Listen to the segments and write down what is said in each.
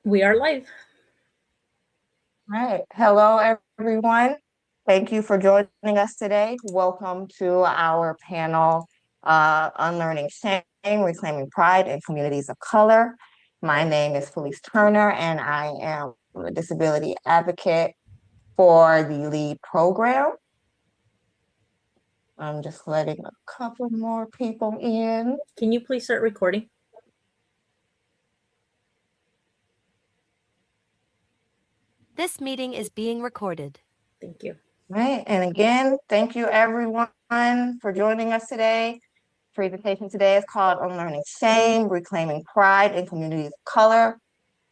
We are live. All right. Hello, everyone. Thank you for joining us today. Welcome to our panel, Unlearning Shame, Reclaiming Pride in Communities of Color. My name is Felice Turner, and I am a disability advocate for the LEAD program. I'm just letting a couple more people in. Can you please start recording? This meeting is being recorded. Thank you. Right. And again, thank you everyone for joining us today. Presentation today is called Unlearning Shame, Reclaiming Pride in Communities of Color.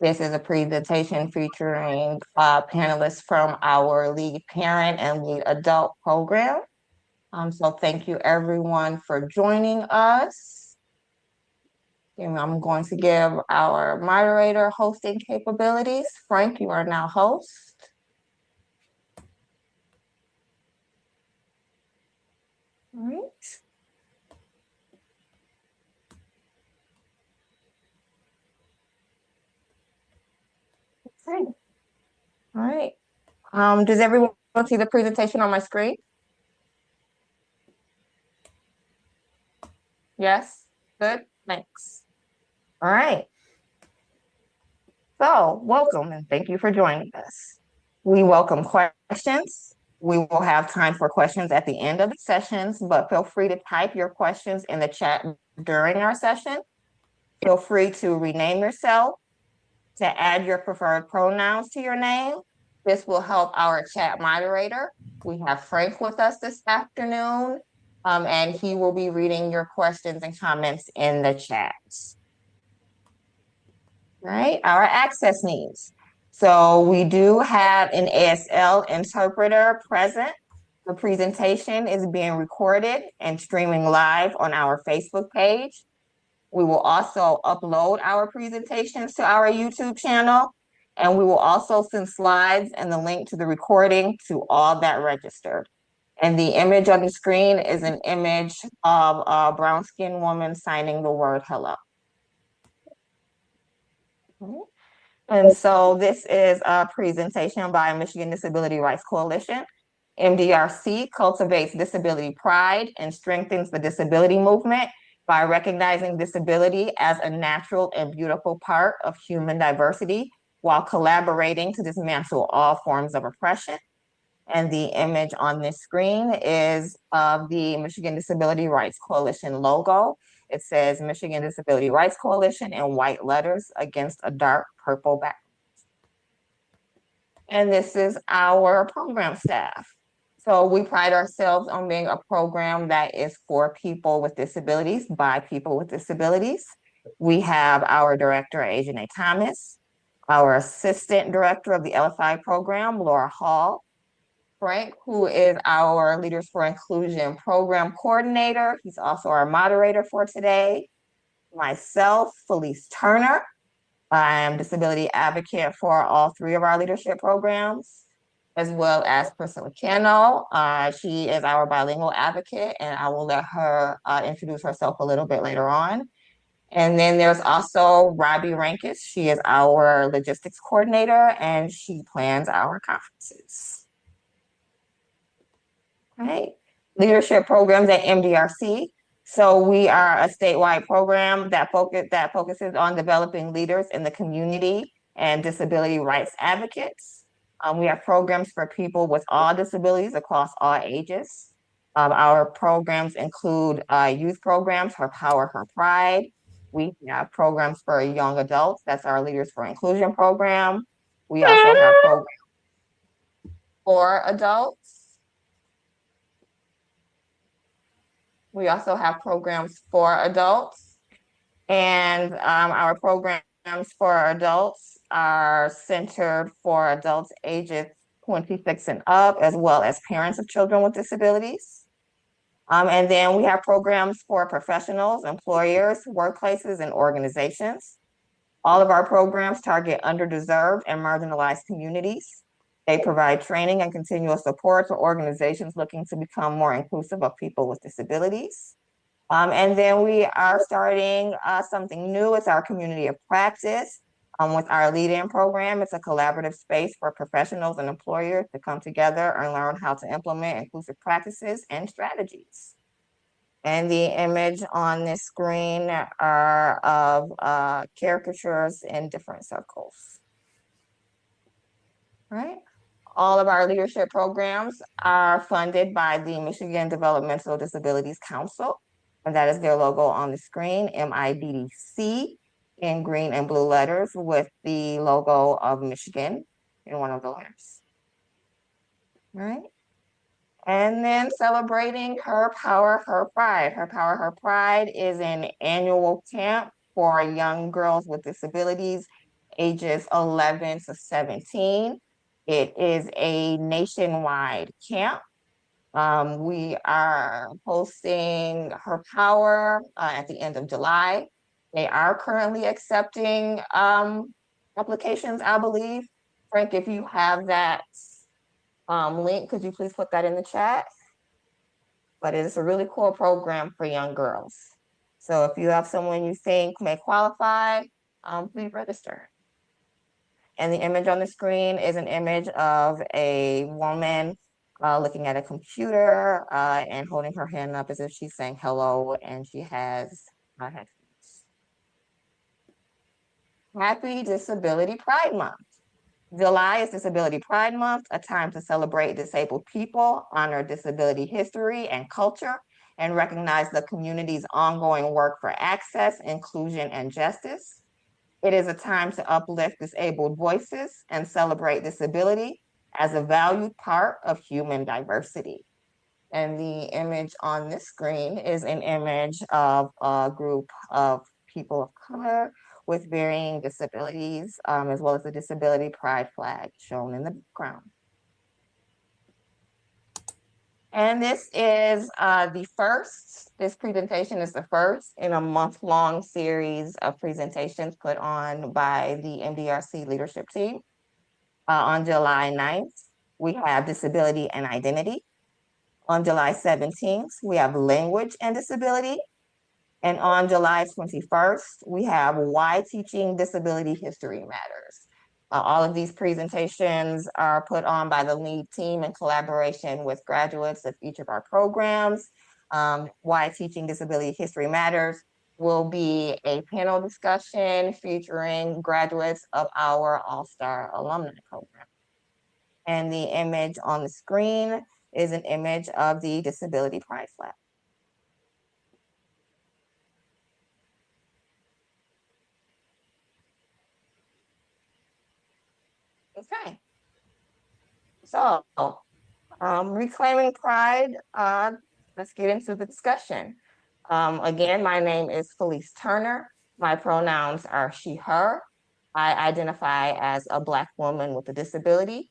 This is a presentation featuring panelists from our lead parent and lead adult program. So thank you everyone for joining us. And I'm going to give our moderator hosting capabilities. Frank, you are now host. All right. Okay. All right. Does everyone see the presentation on my screen? Yes? Good? Thanks. All right. So, welcome and thank you for joining us. We welcome questions. We will have time for questions at the end of the sessions, but feel free to type your questions in the chat during our session. Feel free to rename yourself, to add your preferred pronouns to your name. This will help our chat moderator. We have Frank with us this afternoon, and he will be reading your questions and comments in the chat. Right, our access needs. So we do have an ASL interpreter present. The presentation is being recorded and streaming live on our Facebook page. We will also upload our presentations to our YouTube channel, and we will also send slides and the link to the recording to all that registered. And the image on the screen is an image of a brown-skinned woman signing the word hello. And so this is a presentation by Michigan Disability Rights Coalition. MDRC cultivates disability pride and strengthens the disability movement by recognizing disability as a natural and beautiful part of human diversity while collaborating to dismantle all forms of oppression. And the image on this screen is of the Michigan Disability Rights Coalition logo. It says Michigan Disability Rights Coalition in white letters against a dark purple background. And this is our program staff. So we pride ourselves on being a program that is for people with disabilities, by people with disabilities. We have our director, Ajane Thomas, our assistant director of the LFI program, Laura Hall, Frank, who is our Leaders for Inclusion program coordinator. He's also our moderator for today. Myself, Felice Turner. I am disability advocate for all three of our leadership programs, as well as Priscilla Cano. She is our bilingual advocate, and I will let her introduce herself a little bit later on. And then there's also Robbie Rankis. She is our logistics coordinator, and she plans our conferences. Right. Leadership programs at MDRC. So we are a statewide program that focuses on developing leaders in the community and disability rights advocates. We have programs for people with all disabilities across all ages. Our programs include youth programs for Power for Pride. We have programs for young adults. That's our Leaders for Inclusion program. We also have programs for adults. We also have programs for adults, and our programs for adults are centered for adults ages 26 and up, as well as parents of children with disabilities. And then we have programs for professionals, employers, workplaces, and organizations. All of our programs target underdeserved and marginalized communities. They provide training and continual support to organizations looking to become more inclusive of people with disabilities. And then we are starting something new. It's our community of practice. With our lead-in program, it's a collaborative space for professionals and employers to come together and learn how to implement inclusive practices and strategies. And the image on this screen are of caricatures in different circles. Right? All of our leadership programs are funded by the Michigan Developmental Disabilities Council, and that is their logo on the screen, MIDDC, in green and blue letters with the logo of Michigan in one of the letters. Right? And then celebrating Her Power, Her Pride. Her Power, Her Pride is an annual camp for young girls with disabilities ages 11 to 17. It is a nationwide camp. We are hosting Her Power at the end of July. They are currently accepting applications, I believe. Frank, if you have that link, could you please put that in the chat? But it is a really cool program for young girls. So if you have someone you think may qualify, please register. And the image on the screen is an image of a woman looking at a computer and holding her hand up as if she's saying hello, and she has headphones. Happy Disability Pride Month. July is Disability Pride Month, a time to celebrate disabled people, honor disability history and culture, and recognize the community's ongoing work for access, inclusion, and justice. It is a time to uplift disabled voices and celebrate disability as a valued part of human diversity. And the image on this screen is an image of a group of people of color with varying disabilities, as well as the disability pride flag shown in the background. And this is this presentation is the first in a month-long series of presentations put on by the MDRC leadership team. On July 9th, we have disability and identity. On July 17th, we have language and disability. And on July 21st, we have Why Teaching Disability History Matters. All of these presentations are put on by the lead team in collaboration with graduates of each of our programs. Why Teaching Disability History Matters will be a panel discussion featuring graduates of our All-Star Alumni Program. And the image on the screen is an image of the Disability Pride flag. Okay. So, reclaiming pride, let's get into the discussion. Again, my name is Felice Turner. My pronouns are she, her. I identify as a Black woman with a disability.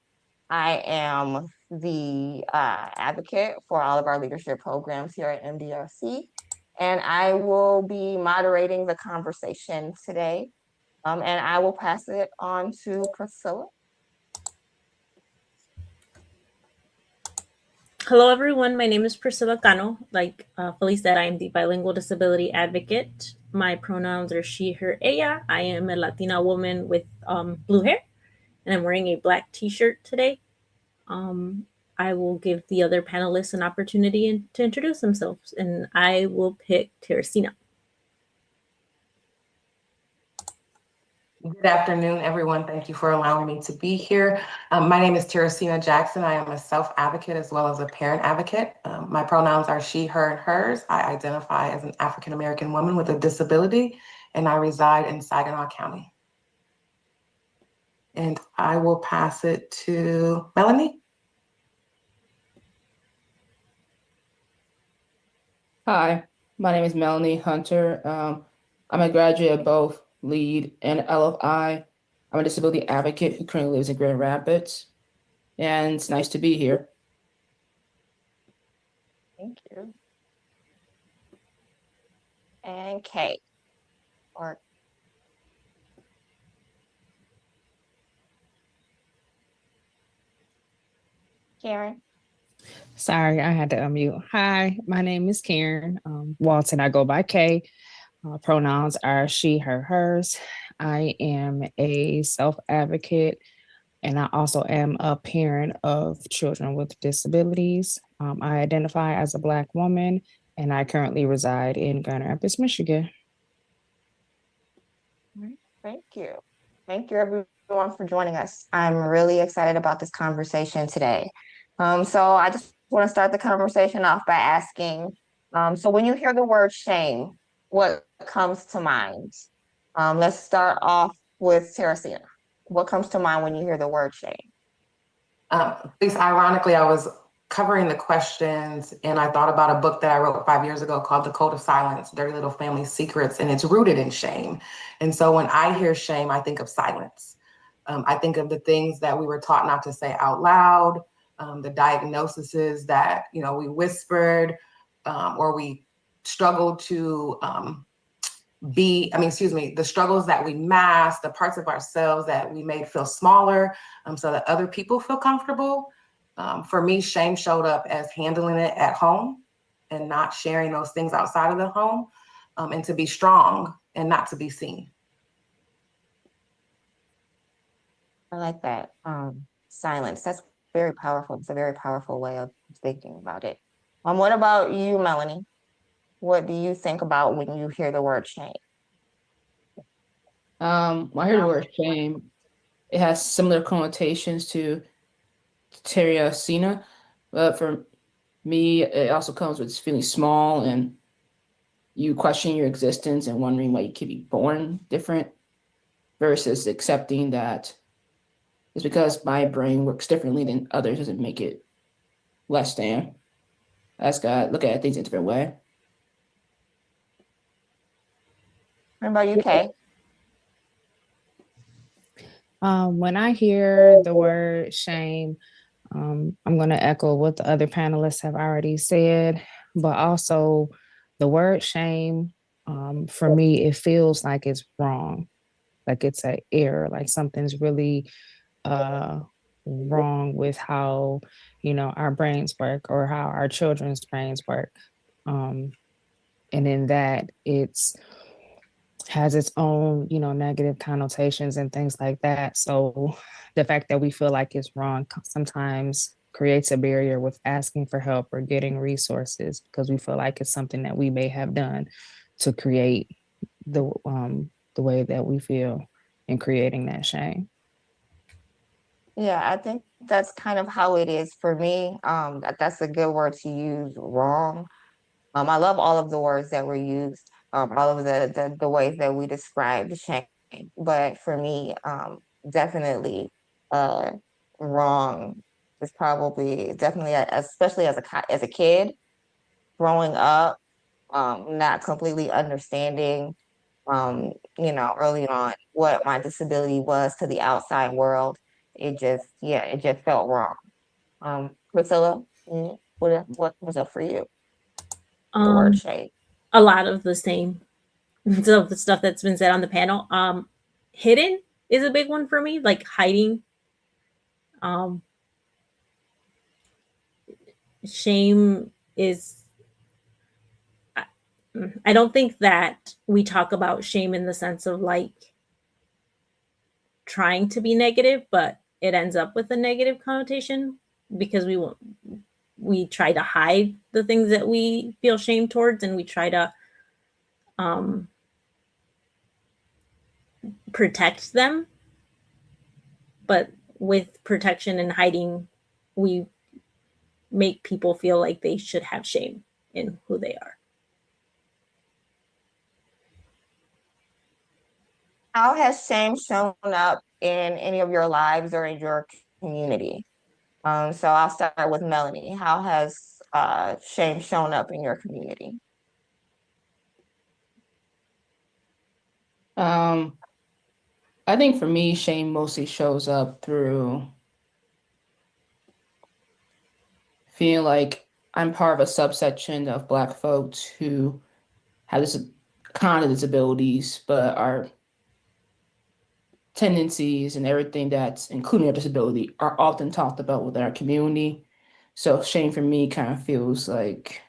I am the advocate for all of our leadership programs here at MDRC, and I will be moderating the conversation today. And I will pass it on to Priscilla. Hello, everyone. My name is Priscilla Cano. Like Felice said, I am the bilingual disability advocate. My pronouns are she, her, ella. I am a Latina woman with blue hair, and I'm wearing a black t-shirt today. I will give the other panelists an opportunity to introduce themselves, and I will pick Teresina. Good afternoon, everyone. Thank you for allowing me to be here. My name is Teresina Jackson. I am a self-advocate as well as a parent advocate. My pronouns are she, her, and hers. I identify as an African-American woman with a disability, and I reside in Saginaw County. And I will pass it to Melanie. Hi, my name is Melanie Hunter. I'm a graduate of both LEAD and LFI. I'm a disability advocate who currently lives in Grand Rapids, and it's nice to be here. Thank you. And Kate, or Karen. Sorry, I had to unmute. Hi, my name is Karen Walton. I go by Kay. Pronouns are she, her, hers. I am a a self advocate, and I also am a parent of children with disabilities. I identify as a Black woman, and I currently reside in Grand Rapids, Michigan. Thank you. Thank you, everyone, for joining us. I'm really excited about this conversation today. So I just want to start the conversation off by asking, so when you hear the word shame, what comes to mind? Let's start off with Teresina. What comes to mind when you hear the word shame? At least ironically, I was covering the questions and I thought about a book that I wrote 5 years ago called The Code of Silence, Dirty Little Family Secrets, and it's rooted in shame. And so when I hear shame, I think of silence. I think of the things that we were taught not to say out loud, the diagnoses that, we whispered, or we struggled to the struggles that we masked, the parts of ourselves that we made feel smaller, so that other people feel comfortable. For me, shame showed up as handling it at home and not sharing those things outside of the home, and to be strong and not to be seen. I like that. Silence. That's very powerful. It's a very powerful way of thinking about it. What about you, Melanie? What do you think about when you hear the word shame? When I hear the word shame, it has similar connotations to Teresina, but for me, it also comes with feeling small and you question your existence and wondering why you could be born different versus accepting that it's because my brain works differently than others doesn't make it less than. I just gotta look at things in a different way. What about you, Kay? When I hear the word shame, I'm going to echo what the other panelists have already said, but also the word shame, for me, it feels like it's wrong, like it's an error, like something's really wrong with how, our brains work or how our children's brains work. And in that, it's has its own, negative connotations and things like that. So the fact that we feel like it's wrong sometimes creates a barrier with asking for help or getting resources because we feel like it's something that we may have done to create the way that we feel in creating that shame. Yeah, I think that's kind of how it is for me. That's a good word to use, wrong. I love all of the words that were used, all of the ways that we described shame. But for me, definitely, uh, wrong is probably definitely, especially as a kid growing up, not completely understanding, early on what my disability was to the outside world. It just felt wrong. Priscilla, what was up for you? The word Um, shame. a lot of the same of the stuff that's been said on the panel. Hidden is a big one for me, like hiding. Um, Shame is. I don't think that we talk about shame in the sense of like trying to be negative, but it ends up with a negative connotation because we try to hide the things that we feel shame towards, and we try to um, protect them. But with protection and hiding, we make people feel like they should have shame in who they are. How has shame shown up in any of your lives or in your community? So I'll start with Melanie. How has shame shown up in your community? I think for me, shame mostly shows up through feeling like I'm part of a subsection of Black folks who have this kind of disabilities, but our tendencies and everything that's including our disability are often talked about within our community. So shame for me kind of feels like,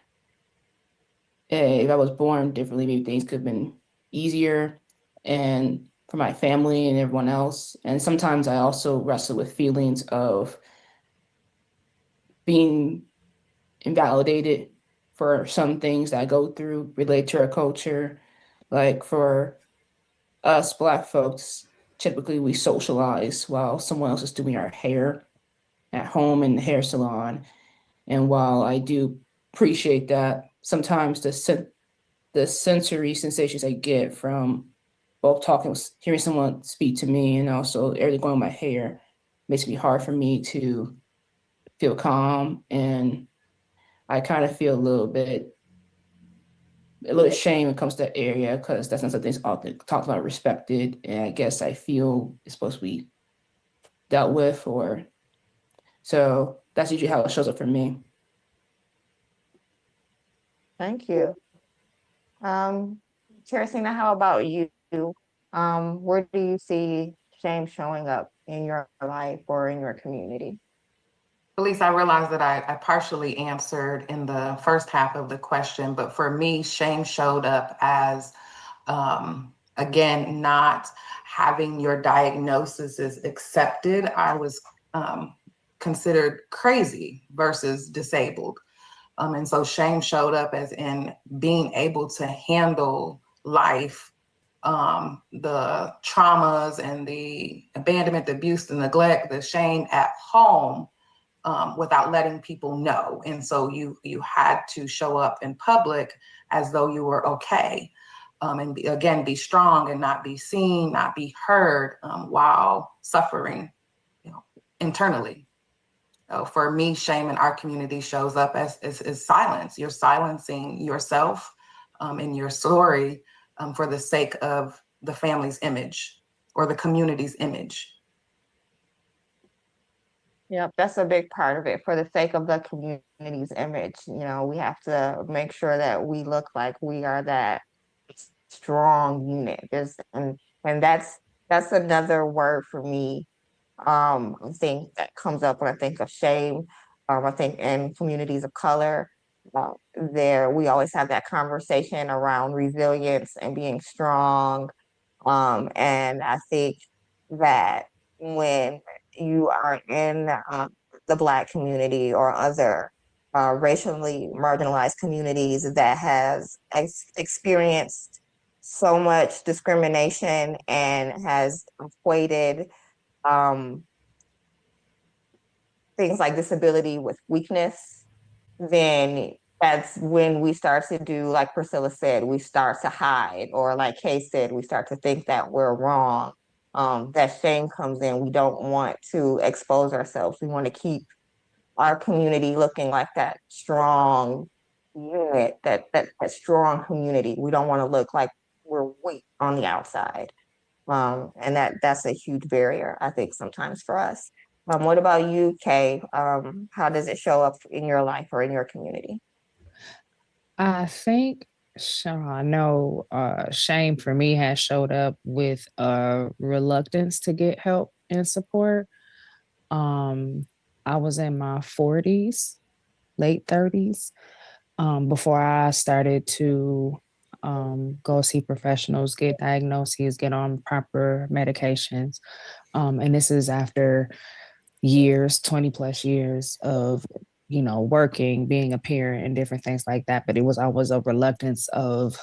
hey, if I was born differently, maybe things could have been easier. And for my family and everyone else. And sometimes I also wrestle with feelings of being invalidated for some things that I go through related to our culture. Like for us Black folks, typically we socialize while someone else is doing our hair at home in the hair salon. And while I do appreciate that, sometimes the sensory sensations I get from both hearing someone speak to me and also everything going on my hair makes me hard for me to feel calm. And I kind of feel a little shame when it comes to that area because that's not something that's often talked about, respected. And I guess I feel it's supposed to be dealt with, or so that's usually how it shows up for me. Thank you. Teresina, how about you? Where do you see shame showing up in your life or in your community? Elise, I realized that I partially answered in the first half of the question, but for me, shame showed up as, again, not having your diagnosis is accepted. I was considered crazy versus disabled. And so shame showed up as in being able to handle life, the traumas and the abandonment, the abuse, the neglect, the shame at home, without letting people know. And so you had to show up in public as though you were okay. And be strong and not be seen, not be heard, while suffering, internally. So for me, shame in our community shows up as silence. You're silencing yourself and your story for the sake of the family's image or the community's image. Yep, that's a big part of it. For the sake of the community's image, we have to make sure that we look like we are that strong unit. And that's another word for me. I think that comes up when I think of shame. I think in communities of color, we always have that conversation around resilience and being strong. And I think that when you are in the Black community or other racially marginalized communities that has experienced so much discrimination and has equated um, things like disability with weakness, then that's when we start to do, like Priscilla said, we start to hide, or like Kay said, we start to think that we're wrong. That shame comes in. We don't want to expose ourselves. We want to keep our community looking like that strong unit, that strong community. We don't want to look like we're weak on the outside. And that's a huge barrier, I think, sometimes for us. What about you, Kay? How does it show up in your life or in your community? I think I know shame for me has showed up with reluctance to get help and support. I was in my 40s, late 30s, before I started to go see professionals, get diagnoses, get on proper medications. And this is after years, 20 plus years of, working, being a parent and different things like that. But it was always a reluctance of,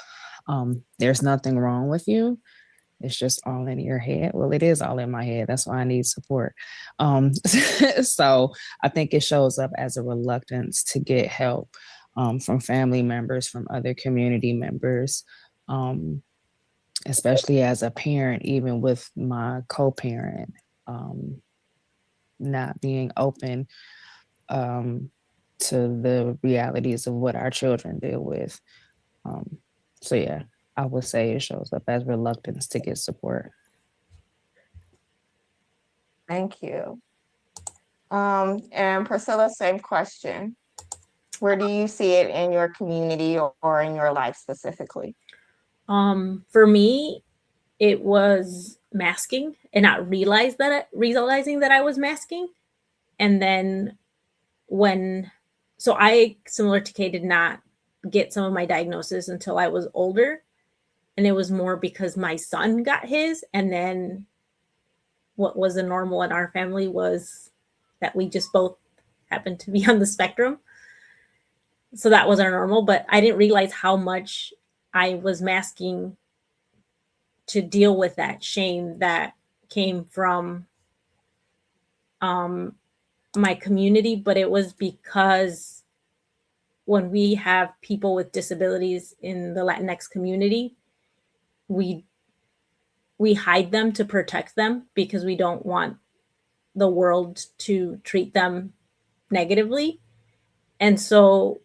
there's nothing wrong with you. It's just all in your head. Well, it is all in my head. That's why I need support. So I think it shows up as a reluctance to get help from family members, from other community members, especially as a parent, even with my co-parent, not being open to the realities of what our children deal with. So yeah, I would say it shows up as reluctance to get support. Thank you. And Priscilla, same question. Where do you see it in your community or in your life specifically? For me, it was masking and not realizing that I was masking. And then so I, similar to Kay, did not get some of my diagnosis until I was older. And it was more because my son got his, and then what was the normal in our family was that we just both happened to be on the spectrum. So that was our normal, but I didn't realize how much I was masking to deal with that shame that came from my community. But it was because when we have people with disabilities in the Latinx community, we hide them to protect them because we don't want the world to treat them negatively. And so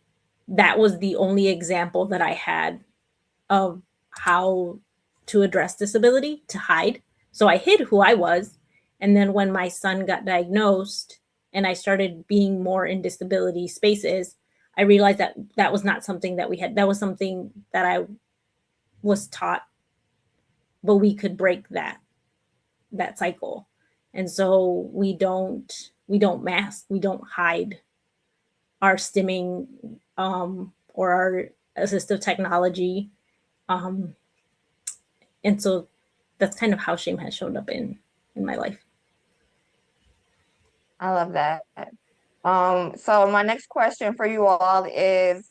that was the only example that I had of how to address disability, to hide. So I hid who I was. And then when my son got diagnosed and I started being more in disability spaces, I realized that that was not something that we had. That was something that I was taught, but we could break that cycle. And so we don't mask, we don't hide our stimming or our assistive technology. And so that's kind of how shame has shown up in my life. I love that. So my next question for you all is,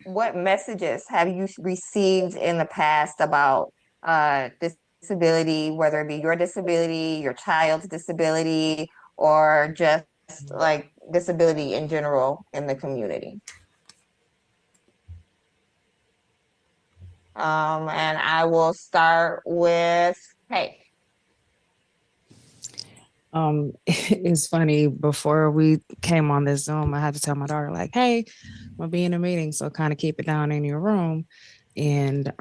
what messages have you received in the past about disability, whether it be your disability, your child's disability, or just like disability in general in the community? And I will start with, hey. It's funny, before we came on this Zoom, I had to tell my daughter, like, hey, I'm gonna be in a meeting, so kind of keep it down in your room. And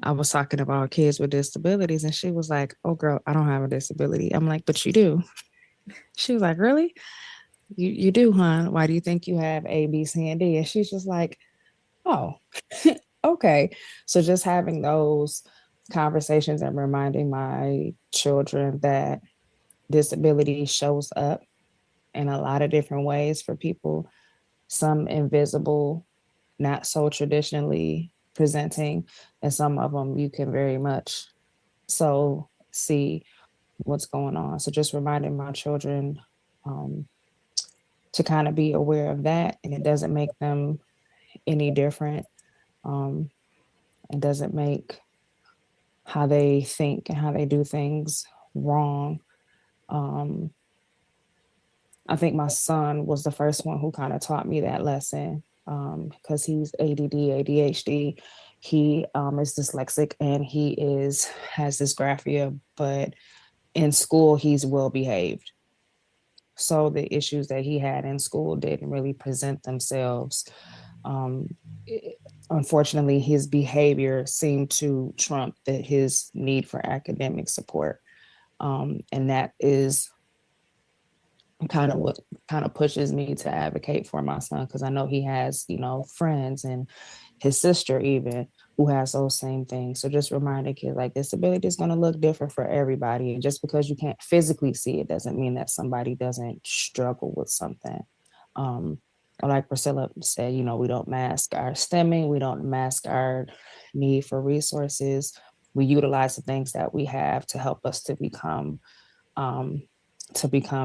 I was talking about kids with disabilities, and she was like, oh girl, I don't have a disability. I'm like, but you do. She was like, really? You do, huh? Why do you think you have A, B, C, and D? And she's just like, oh, okay. So just having those conversations and reminding my children that disability shows up in a lot of different ways for people, some invisible, not so traditionally presenting, and some of them you can very much so see what's going on. So just reminding my children to kind of be aware of that, and it doesn't make them any different. It doesn't make how they think and how they do things wrong. I think my son was the first one who kind of taught me that lesson, because he's ADD, ADHD. He is dyslexic, and he has dysgraphia, but in school he's well behaved. So the issues that he had in school didn't really present themselves. Unfortunately, his behavior seemed to trump his need for academic support. And that is kind of what kind of pushes me to advocate for my son, because I know he has, friends, and his sister even, who has those same things. So just reminding kids, like, disability is going to look different for everybody, and just because you can't physically see it doesn't mean that somebody doesn't struggle with something. Like Priscilla said, we don't mask our stemming, we don't mask our need for resources. We utilize the things that we have to help us to become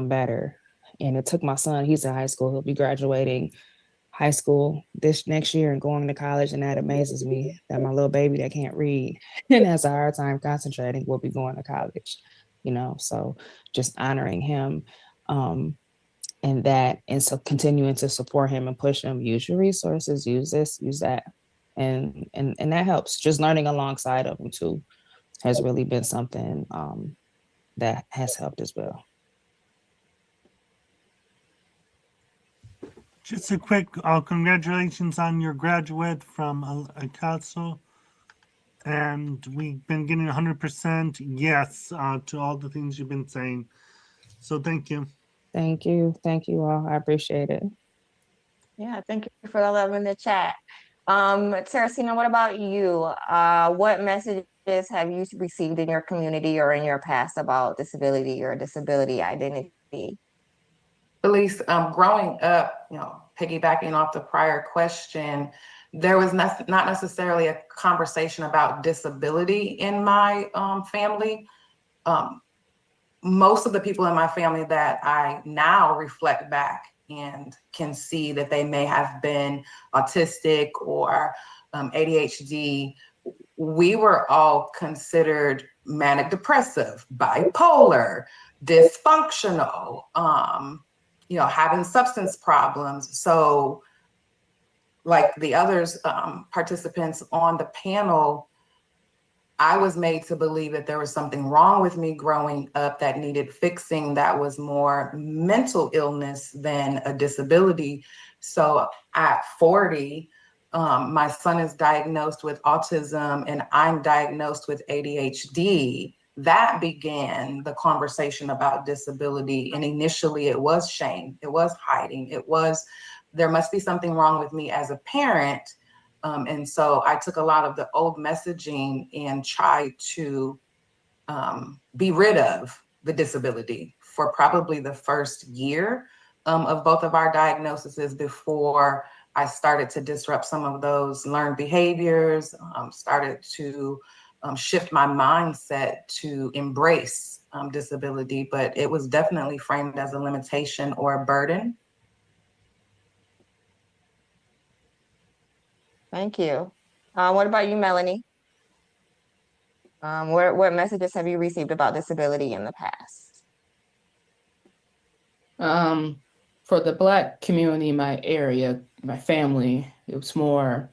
better. And it took my son, he's in high school, he'll be graduating high school this next year and going to college. And that amazes me that my little baby that can't read and has a hard time concentrating will be going to college, so just honoring him. And so continuing to support him and push him, use your resources, use this, use that. And that helps. Just learning alongside of him too has really been something that has helped as well. Just a quick congratulations on your graduate from Acaso. And we've been getting 100% yes to all the things you've been saying. So thank you. Thank you. Thank you all. I appreciate it. Yeah, thank you for the love in the chat. Teresina, what about you? What messages have you received in your community or in your past about disability or disability identity? Felice, growing up, piggybacking off the prior question, there was not necessarily a conversation about disability in my family. Most of the people in my family that I now reflect back and can see that they may have been autistic or ADHD, we were all considered manic depressive, bipolar, dysfunctional, having substance problems. So like the others participants on the panel, I was made to believe that there was something wrong with me growing up that needed fixing, that was more mental illness than a disability. So at 40, my son is diagnosed with autism and I'm diagnosed with ADHD. That began the conversation about disability. And initially it was shame, it was hiding, it was, there must be something wrong with me as a parent. And so I took a lot of the old messaging and tried to be rid of the disability for probably the first year of both of our diagnoses before I started to disrupt some of those learned behaviors, started to shift my mindset to embrace disability, but it was definitely framed as a limitation or a burden. Thank you. What about you, Melanie? What messages have you received about disability in the past? For the Black community in my area, my family, it was more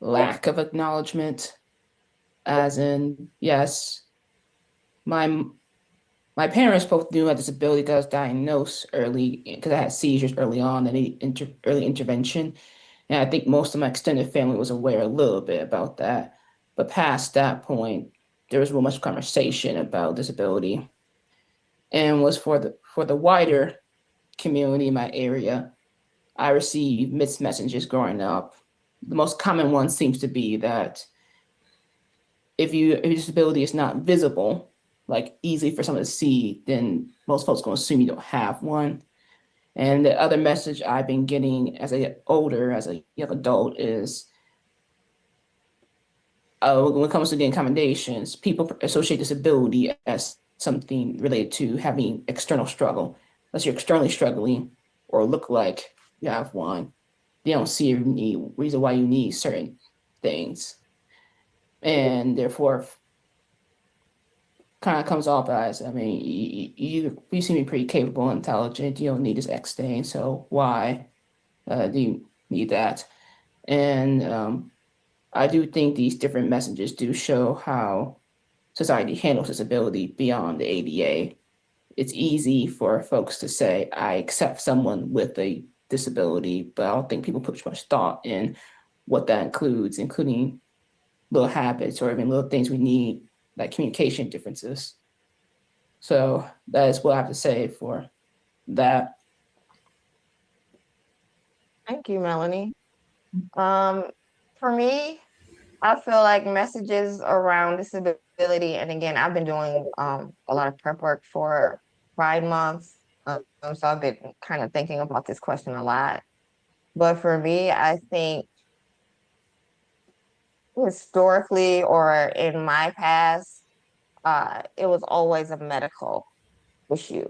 lack of acknowledgement, as in, yes, my parents both knew I had disability because I was diagnosed early, because I had seizures early on and early intervention. And I think most of my extended family was aware a little bit about that. But past that point, there was real much conversation about disability. And was for the wider community in my area, I received mixed messages growing up. The most common one seems to be that if your disability is not visible, like easy for someone to see, then most folks are going to assume you don't have one. And the other message I've been getting as I get older, as a young adult, is when it comes to the accommodations, people associate disability as something related to having external struggle. Unless you're externally struggling or look like you have one, they don't see any reason why you need certain things. And therefore, kind of comes off as, I mean, you seem to be pretty capable and intelligent. You don't need this X thing, so why do you need that? And I do think these different messages do show how society handles disability beyond the ADA. It's easy for folks to say, I accept someone with a disability, but I don't think people put much thought in what that includes, including little habits or even little things we need, like communication differences. So that is what I have to say for that. Thank you, Melanie. For me, I feel like messages around disability, and again, I've been doing a lot of prep work for Pride Month, so I've been kind of thinking about this question a lot. But for me, I think historically or in my past, it was always a medical issue.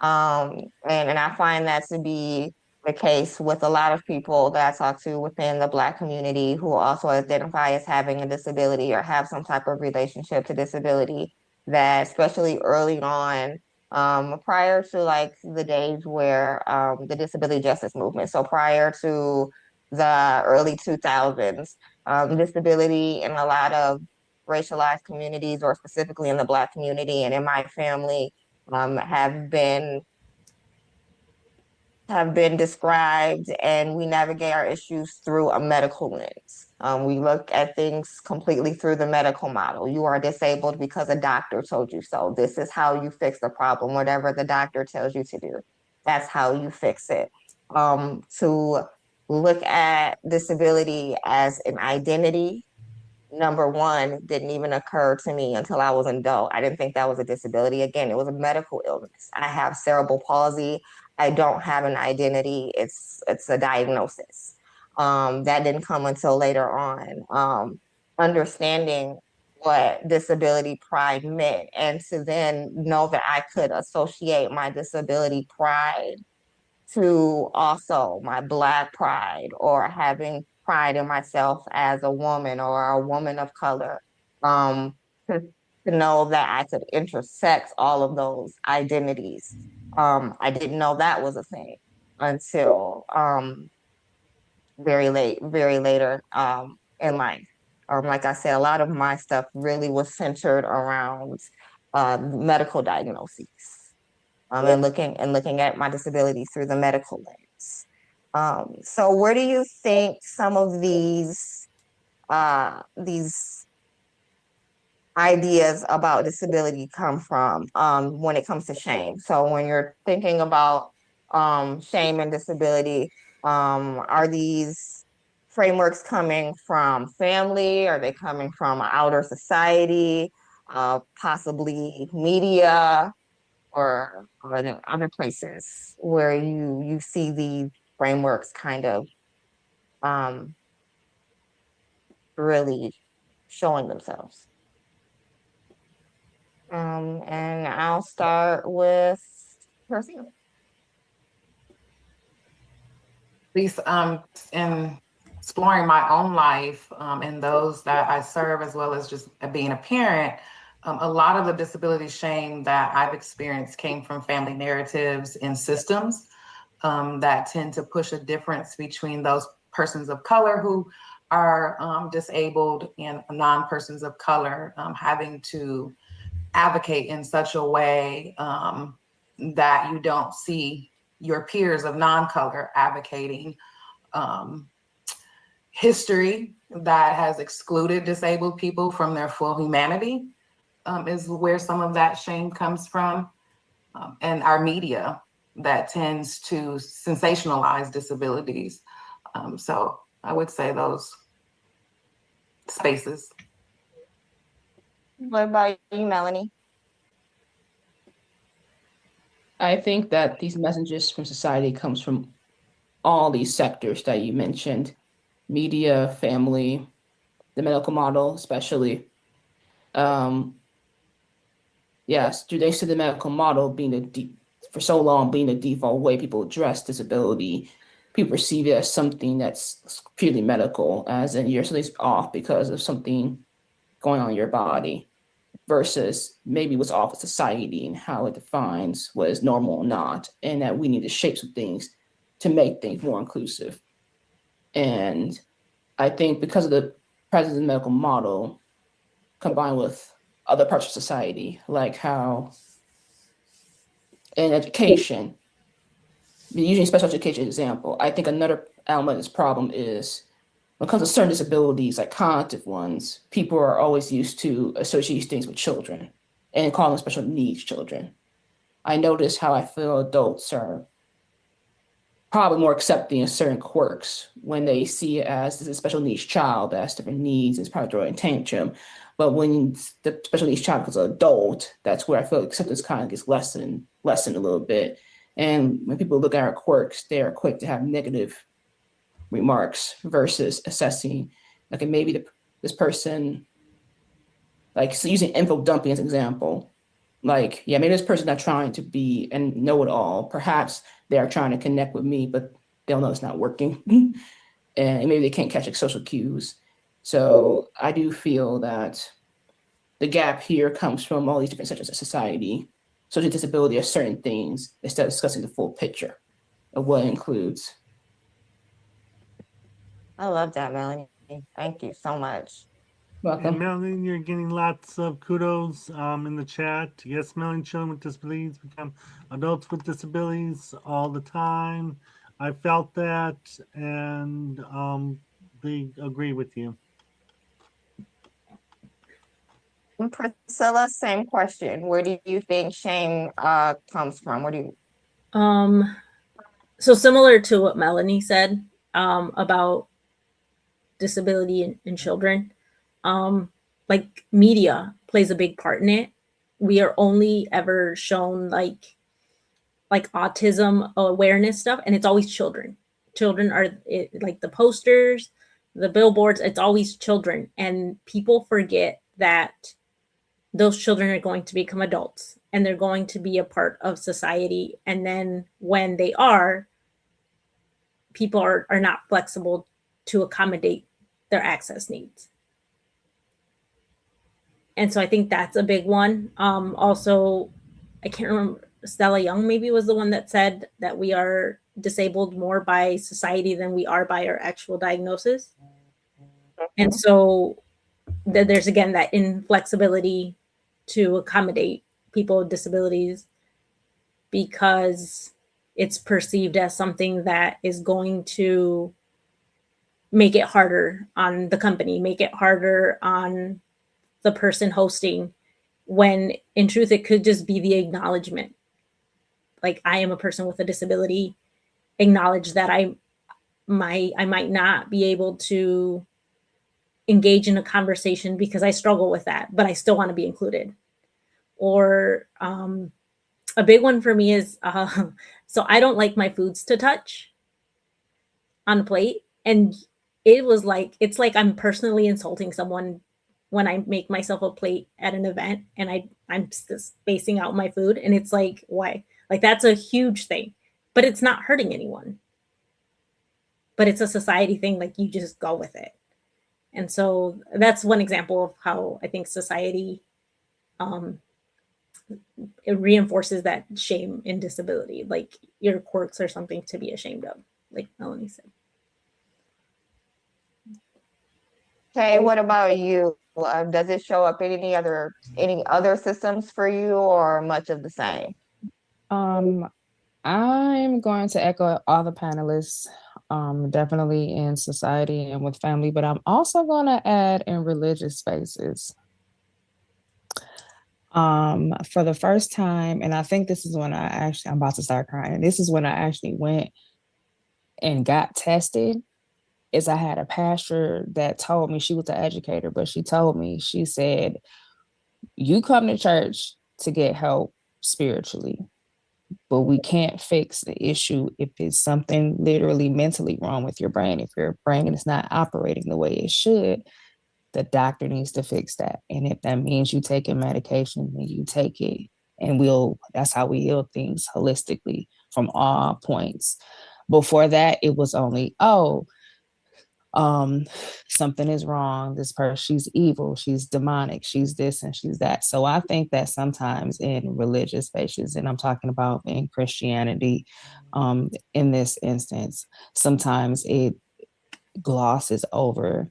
And I find that to be the case with a lot of people that I talk to within the Black community who also identify as having a disability or have some type of relationship to disability, that especially early on, prior to like the days where the disability justice movement, so prior to the early 2000s, disability in a lot of racialized communities, or specifically in the Black community and in my family, have been described, and we navigate our issues through a medical lens. We look at things completely through the medical model. You are disabled because a doctor told you so. This is how you fix the problem. Whatever the doctor tells you to do, that's how you fix it. To look at disability as an identity, number one, didn't even occur to me until I was an adult. I didn't think that was a disability. Again, it was a medical illness. I have cerebral palsy. I don't have an identity. It's a diagnosis. That didn't come until later on. Understanding what disability pride meant, and to then know that I could associate my disability pride to also my Black pride, or having pride in myself as a woman or a woman of color. Um, to, to know that I could intersect all of those identities. I didn't know that was a thing until very later in life. Like I said, a lot of my stuff really was centered around medical diagnoses, and looking at my disability through the medical lens. So where do you think some of these ideas about disability come from when it comes to shame? So when you're thinking about shame and disability, are these frameworks coming from family? Are they coming from outer society, possibly media, or are there other places where you see these frameworks kind of um, really showing themselves? And I'll start with Percy. At least in exploring my own life and those that I serve, as well as just being a parent, a lot of the disability shame that I've experienced came from family narratives and systems that tend to push a difference between those persons of color who are disabled and non-persons of color, having to advocate in such a way that you don't see your peers of non-color advocating. History that has excluded disabled people from their full humanity is where some of that shame comes from. And our media that tends to sensationalize disabilities. So I would say those spaces. What about you, Melanie? I think that these messages from society comes from all these sectors that you mentioned: media, family, the medical model, especially. Yes, do they see the medical model being for so long being the default way people address disability? People perceive it as something that's purely medical, as in you're something's off because of something going on in your body, versus maybe what's off with society and how it defines what is normal or not, and that we need to shape some things to make things more inclusive. And I think because of the presence of the medical model, combined with other parts of society, like how in education, using special education example, I think another element of this problem is when it comes to certain disabilities, like cognitive ones, people are always used to associate things with children and call them special needs children. I notice how I feel adults are probably more accepting of certain quirks when they see it as this is a special needs child that has different needs, it's probably throwing a tantrum. But when the special needs child becomes an adult, that's where I feel acceptance kind of gets lessened a little bit. And when people look at our quirks, they are quick to have negative remarks versus assessing, okay, maybe this person, like so using info dumping as an example, like, yeah, maybe this person's not trying to be and know it all. Perhaps they are trying to connect with me, but they'll know it's not working. And maybe they can't catch like social cues. So I do feel that the gap here comes from all these different sectors of society. Social disability are certain things instead of discussing the full picture of what it includes. I love that, Melanie. Thank you so much. And Welcome. Melanie, you're getting lots of kudos in the chat. Yes, Melanie, children with disabilities become adults with disabilities all the time. I felt that, and they agree with you. And Priscilla, same question. Where do you think shame comes from? Where do you? So similar to what Melanie said about disability in children, like media plays a big part in it. We are only ever shown like autism awareness stuff, and it's always children. children are like the posters, the billboards, it's always children. And people forget that those children are going to become adults and they're going to be a part of society. And then when they are, people are not flexible to accommodate their access needs. And so I think that's a big one. Also, I can't remember, Stella Young maybe was the one that said that we are disabled more by society than we are by our actual diagnosis. And so there's again that inflexibility to accommodate people with disabilities because it's perceived as something that is going to make it harder on the company, make it harder on the person hosting, when in truth it could just be the acknowledgement. Like, I am a person with a disability, acknowledge that I might not be able to engage in a conversation because I struggle with that, but I still want to be included. Or a big one for me is so I don't like my foods to touch on a plate. And it's like I'm personally insulting someone when I make myself a plate at an event and I'm spacing out my food. And it's like, why? Like, that's a huge thing, but it's not hurting anyone. But it's a society thing, like you just go with it. And so that's one example of how I think society it reinforces that shame in disability. Like, your quirks are something to be ashamed of, like Melanie said. Okay, what about you? Does it show up in any other systems for you, or much of the same? I'm going to echo all the panelists, definitely in society and with family, but I'm also going to add in religious spaces. For the first time, and I think this is when I'm about to start crying. This is when I actually went and got tested. Is I had a pastor that told me, she was an educator, but she told me, she said, you come to church to get help spiritually, but we can't fix the issue if it's something literally mentally wrong with your brain. If your brain is not operating the way it should, the doctor needs to fix that. And if that means you taking medication, then you take it. And that's how we heal things holistically from all points. Before that, it was only, something is wrong. This person, she's evil, she's demonic, she's this and she's that. So I think that sometimes in religious spaces, and I'm talking about in Christianity, in this instance, sometimes it glosses over.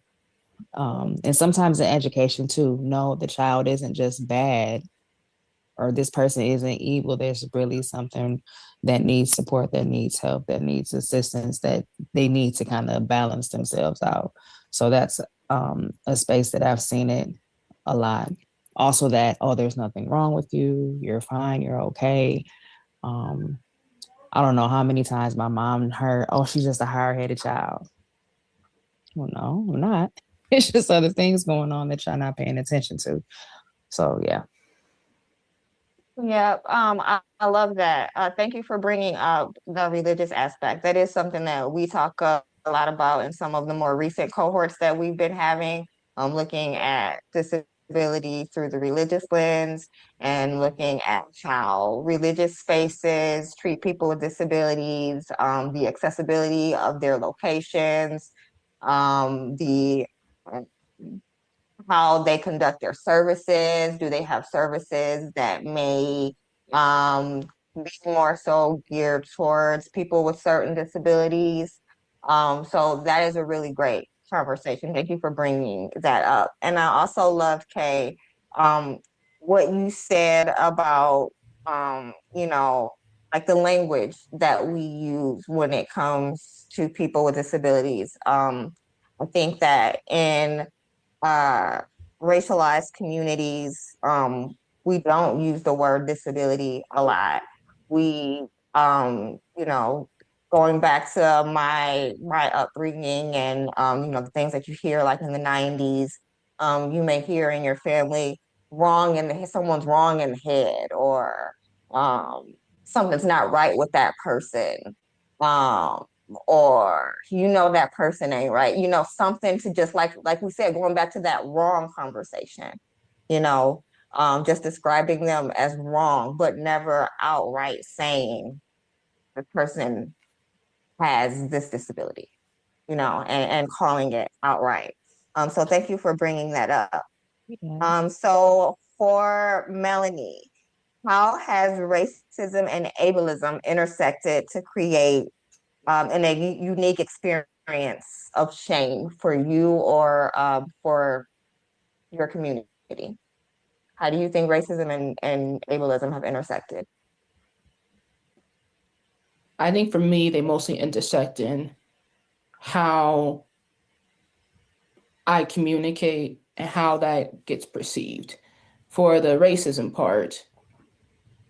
And sometimes in education too, no, the child isn't just bad or this person isn't evil. There's really something that needs support, that needs help, that needs assistance, that they need to kind of balance themselves out. So that's a space that I've seen it a lot. Also that, there's nothing wrong with you. You're fine. You're okay. I don't know how many times my mom heard, she's just a hard-headed child. Well, no, I'm not. It's just other things going on that you're not paying attention to. So, yeah. Yeah, I love that. Thank you for bringing up the religious aspect. That is something that we talk a lot about in some of the more recent cohorts that we've been having, looking at disability through the religious lens and looking at how religious spaces treat people with disabilities, the accessibility of their locations, the how they conduct their services. Do they have services that may be more so geared towards people with certain disabilities? So that is a really great conversation. Thank you for bringing that up. And I also love, Kay, what you said about, like the language that we use when it comes to people with disabilities. I think that in racialized communities, we don't use the word disability a lot. We, going back to my upbringing and the things that you hear like in the 90s, you may hear in your family someone's wrong in the head, or something's not right with that person. or that person ain't right, something to just like we said, going back to that wrong conversation, just describing them as wrong, but never outright saying the person has this disability, and calling it outright. So thank you for bringing that up. Yeah. So for Melanie, how has racism and ableism intersected to create a unique experience of shame for you or for your community? How do you think racism and ableism have intersected? I think for me, they mostly intersect in how I communicate and how that gets perceived. For the racism part,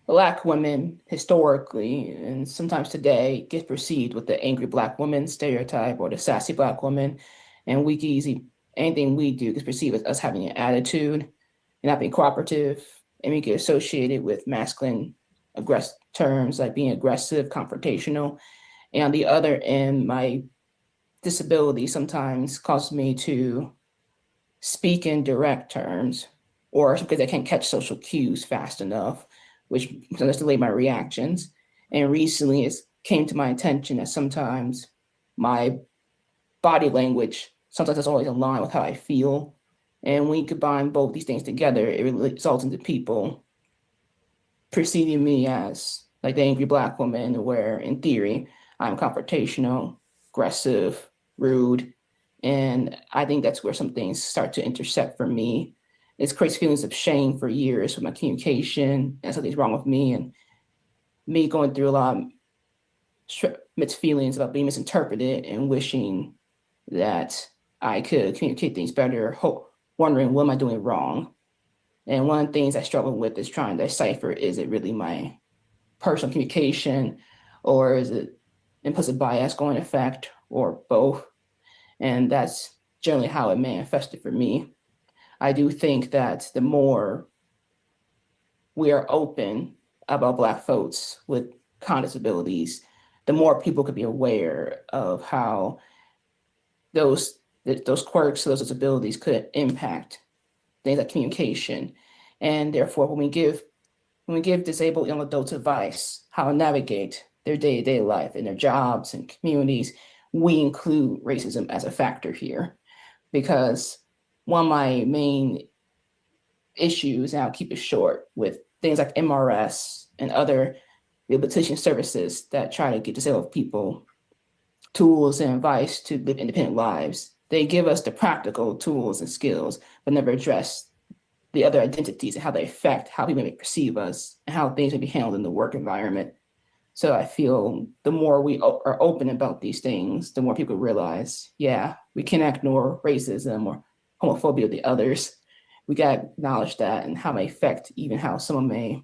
Black women historically and sometimes today get perceived with the angry Black woman stereotype or the sassy Black woman, and we can easily anything we do gets perceived as us having an attitude and not being cooperative, and we get associated with masculine aggressive terms like being aggressive, confrontational. And on the other end, my disability sometimes causes me to speak in direct terms, or because I can't catch social cues fast enough, which sometimes delay my reactions. And recently, it came to my attention that sometimes my body language sometimes doesn't always align with how I feel. And when you combine both these things together, it results into people perceiving me as like the angry Black woman, where in theory, I'm confrontational, aggressive, rude. And I think that's where some things start to intersect for me. It's creates feelings of shame for years with my communication, and something's wrong with me, and me going through a lot of mixed feelings about being misinterpreted and wishing that I could communicate things better, wondering what am I doing wrong. And one of the things I struggle with is trying to decipher, is it really my personal communication, or is it implicit bias going into effect, or both? And that's generally how it manifested for me. I do think that the more we are open about Black folks with disabilities, the more people could be aware of how those quirks, those disabilities could impact things like communication. And therefore, when we give disabled young adults advice how to navigate their day-to-day life in their jobs and communities, we include racism as a factor here. Because one of my main issues, and I'll keep it short, with things like MRS and other rehabilitation services that try to get disabled people tools and advice to live independent lives. They give us the practical tools and skills, but never address the other identities and how they affect how people may perceive us and how things may be handled in the work environment. So I feel the more we are open about these things, the more people realize, yeah, we can't ignore racism or homophobia of the others. We got to acknowledge that and how it may affect even how someone may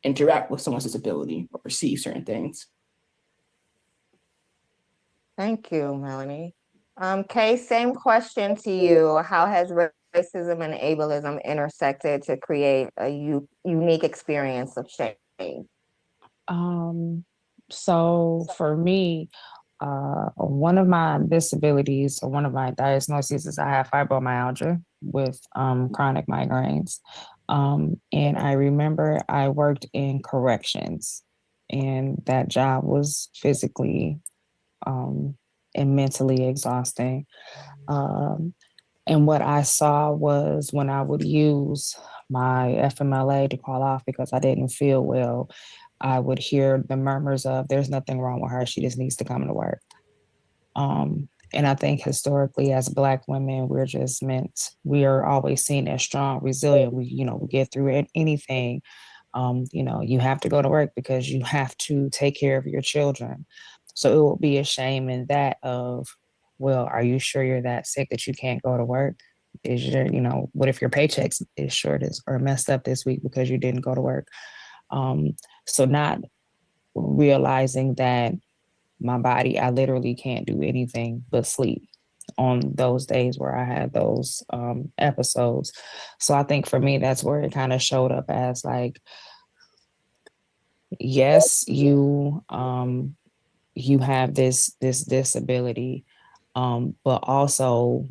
interact with someone's disability or perceive certain things. Thank you, Melanie. Kay, same question to you. How has racism and ableism intersected to create a unique experience of shame? So for me, one of my disabilities or one of my diagnoses is I have fibromyalgia with chronic migraines. And I remember I worked in corrections, and that job was physically and mentally exhausting. Um, and what I saw was when I would use my FMLA to call off because I didn't feel well, I would hear the murmurs of, there's nothing wrong with her. She just needs to come to work. And I think historically as Black women, we are always seen as strong, resilient. We get through anything. You have to go to work because you have to take care of your children. So it will be a shame in that of, well, are you sure you're that sick that you can't go to work? Is your, what if your paycheck is short or messed up this week because you didn't go to work? So not realizing that my body, I literally can't do anything but sleep on those days where I had those episodes. So I think for me, that's where it kind of showed up as like, yes, you have this disability, but also,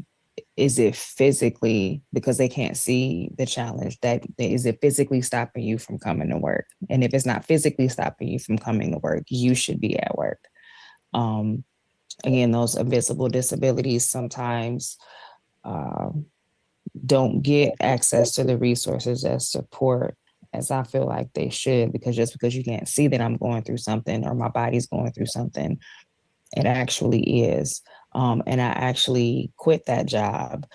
is it physically, because they can't see the challenge, that is it physically stopping you from coming to work? And if it's not physically stopping you from coming to work, you should be at work. Again, those invisible disabilities sometimes don't get access to the resources as support as I feel like they should, because just because you can't see that I'm going through something or my body's going through something, it actually is. And I actually quit that job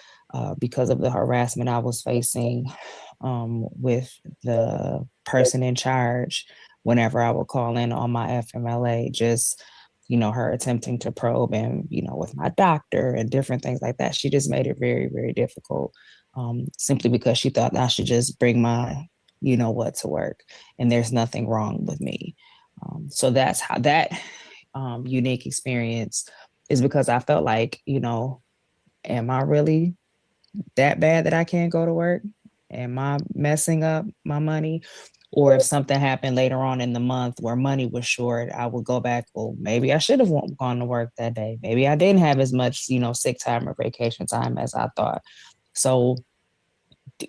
because of the harassment I was facing with the person in charge whenever I would call in on my FMLA, just, her attempting to probe and, with my doctor and different things like that. She just made it very, very difficult simply because she thought I should just bring my, what to work. And there's nothing wrong with me. So that's how that unique experience is, because I felt like, am I really that bad that I can't go to work? Am I messing up my money? Or if something happened later on in the month where money was short, I would go back, well, maybe I should have gone to work that day. Maybe I didn't have as much, sick time or vacation time as I thought. So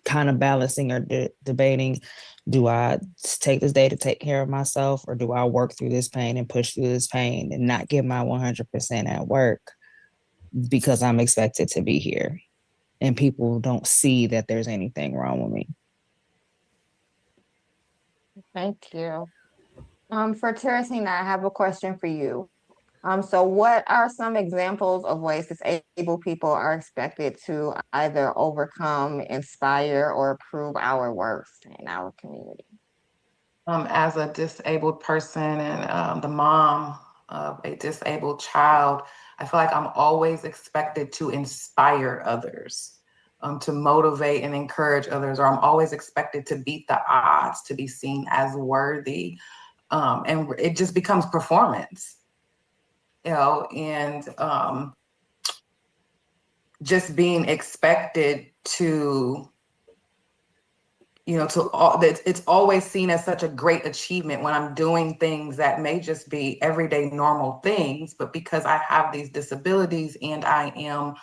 kind of balancing or debating, do I take this day to take care of myself, or do I work through this pain and push through this pain and not give my 100% at work because I'm expected to be here and people don't see that there's anything wrong with me? Thank you. For Teresina, I have a question for you. So what are some examples of ways disabled people are expected to either overcome, inspire, or improve our worth in our community? As a disabled person and the mom of a disabled child, I feel like I'm always expected to inspire others, to motivate and encourage others, or I'm always expected to beat the odds, to be seen as worthy. And it just becomes performance, and just being expected to, it's always seen as such a great achievement when I'm doing things that may just be everyday normal things, but because I have these disabilities and I am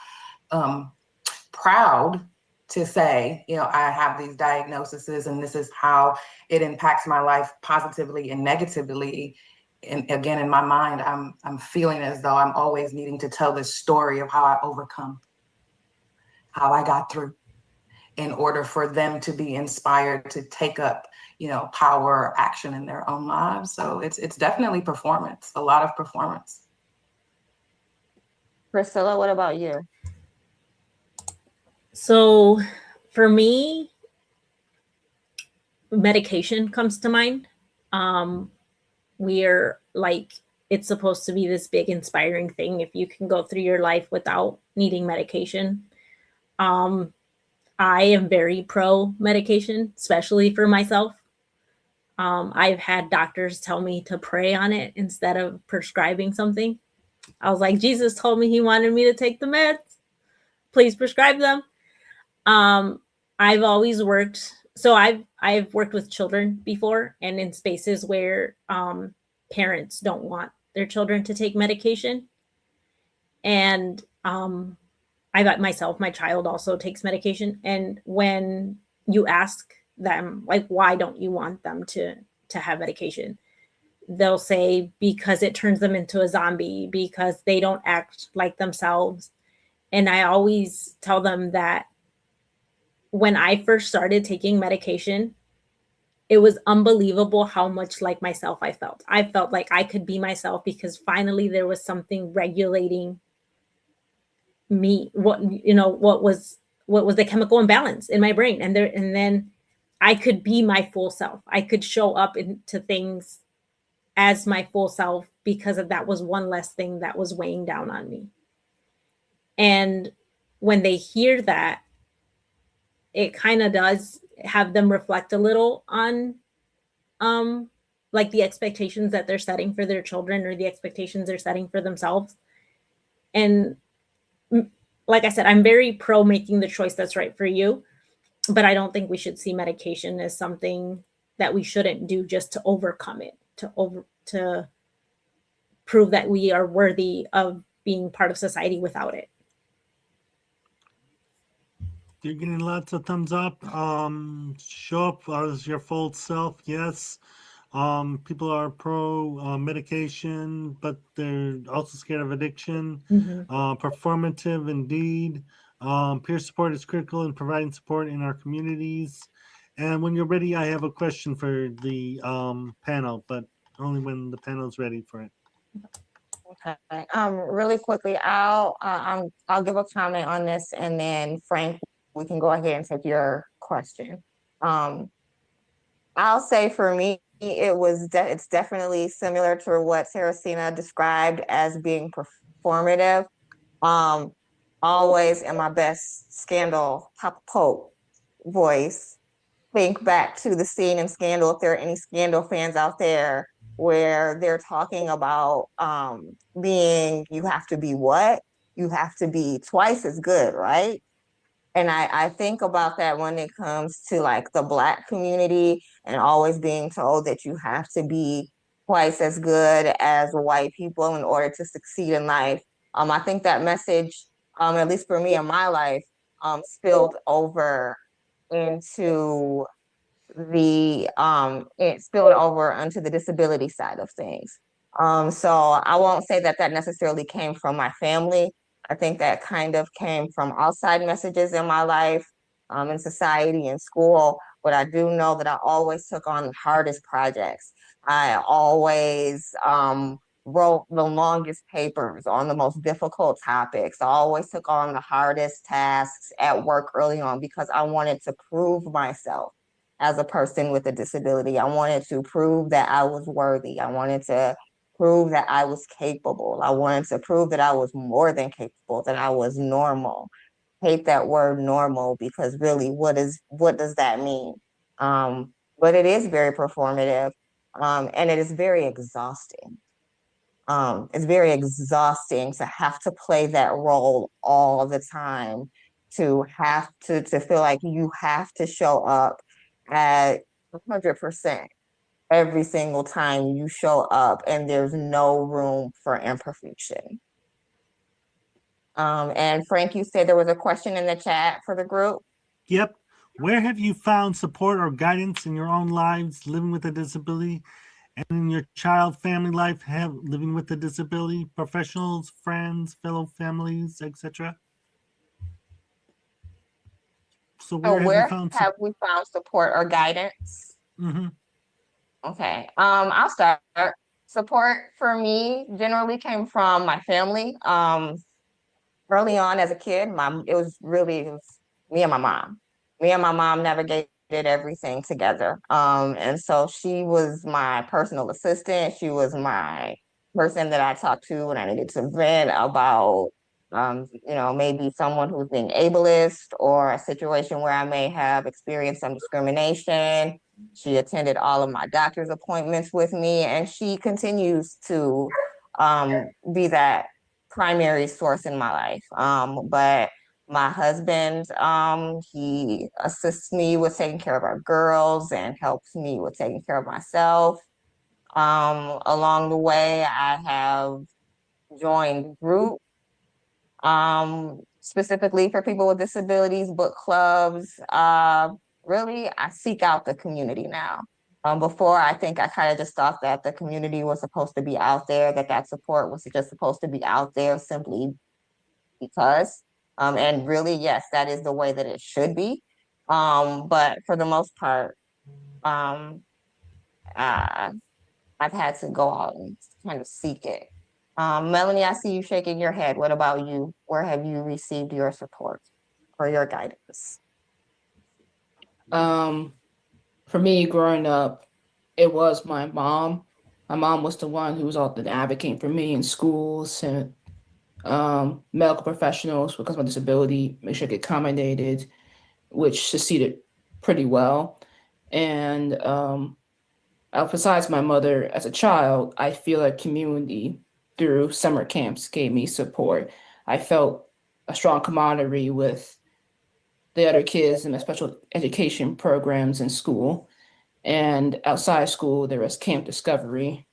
proud to say, I have these diagnoses and this is how it impacts my life positively and negatively. And again, in my mind, I'm feeling as though I'm always needing to tell this story of how I overcome, how I got through, in order for them to be inspired to take up, power or action in their own lives. So it's definitely performance, a lot of performance. Priscilla, what about you? So for me, medication comes to mind. We're like, it's supposed to be this big inspiring thing if you can go through your life without needing medication. I am very pro medication, especially for myself. I've had doctors tell me to pray on it instead of prescribing something. I was like, Jesus told me he wanted me to take the meds. Please prescribe them. I've always worked, so I've worked with children before, and in spaces where parents don't want their children to take medication. And I got myself, my child also takes medication. And when you ask them, like, why don't you want them to have medication? They'll say, because it turns them into a zombie, because they don't act like themselves. And I always tell them that when I first started taking medication, it was unbelievable how much like myself I felt. I felt like I could be myself because finally there was something regulating me, what was the chemical imbalance in my brain. And then I could be my full self. I could show up into things as my full self because that was one less thing that was weighing down on me. And when they hear that, it kind of does have them reflect a little on like the expectations that they're setting for their children or the expectations they're setting for themselves. And like I said, I'm very pro making the choice that's right for you, but I don't think we should see medication as something that we shouldn't do just to overcome it, to prove that we are worthy of being part of society without it. You're getting lots of thumbs up. Show up as your full self. Yes. People are pro medication, but they're also scared of addiction. Performative, indeed. Peer support is critical in providing support in our communities. And when you're ready, I have a question for the panel, but only when the panel is ready for it. Okay. Really quickly, I'll give a comment on this, and then Frank, we can go ahead and take your question. I'll say for me, it's definitely similar to what Teresina described as being performative. Always in my best Scandal pop pope voice, think back to the scene in Scandal, if there are any Scandal fans out there, where they're talking about being, you have to be what? You have to be twice as good, right? And I think about that when it comes to like the Black community and always being told that you have to be twice as good as white people in order to succeed in life. I think that message, at least for me in my life, spilled over into it spilled over onto the disability side of things. So I won't say that that necessarily came from my family. I think that kind of came from outside messages in my life, in society, in school. But I do know that I always took on the hardest projects. I always wrote the longest papers on the most difficult topics. I always took on the hardest tasks at work early on because I wanted to prove myself as a person with a disability. I wanted to prove that I was worthy. I wanted to prove that I was capable. I wanted to prove that I was more than capable, that I was normal. Hate that word normal, because really what does that mean? But it is very performative, and it is very exhausting. It's very exhausting to have to play that role all the time, to have to feel like you have to show up at 100% every single time you show up, and there's no room for imperfection. And Frank, you said there was a question in the chat for the group. Yep. Where have you found support or guidance in your own lives living with a disability, and in your child family life living with a disability, professionals, friends, fellow families, etc.? So Where have we found support or guidance? Mm-hmm. Okay. I'll start. Support for me generally came from my family. Early on as a kid, it was me and my mom. Me and my mom navigated everything together. And so she was my personal assistant. She was my person that I talked to when I needed to vent about, maybe someone who's being ableist, or a situation where I may have experienced some discrimination. She attended all of my doctor's appointments with me, and she continues to be that primary source in my life. But my husband, he assists me with taking care of our girls and helps me with taking care of myself. Along the way, I have joined groups, specifically for people with disabilities, book clubs. Really, I seek out the community now. Before, I think I kind of just thought that the community was supposed to be out there, that support was just supposed to be out there simply because. And really, yes, that is the way that it should be. But for the most part, um, uh, I've had to go out and kind of seek it. Melanie, I see you shaking your head. What about you? Where have you received your support or your guidance? For me, growing up, it was my mom. My mom was the one who was often advocating for me in schools and medical professionals because of my disability, make sure I get accommodated, which succeeded pretty well. And besides my mother, as a child, I feel a community through summer camps gave me support. I felt a strong camaraderie with the other kids in the special education programs in school. And outside school, there was Camp Discovery,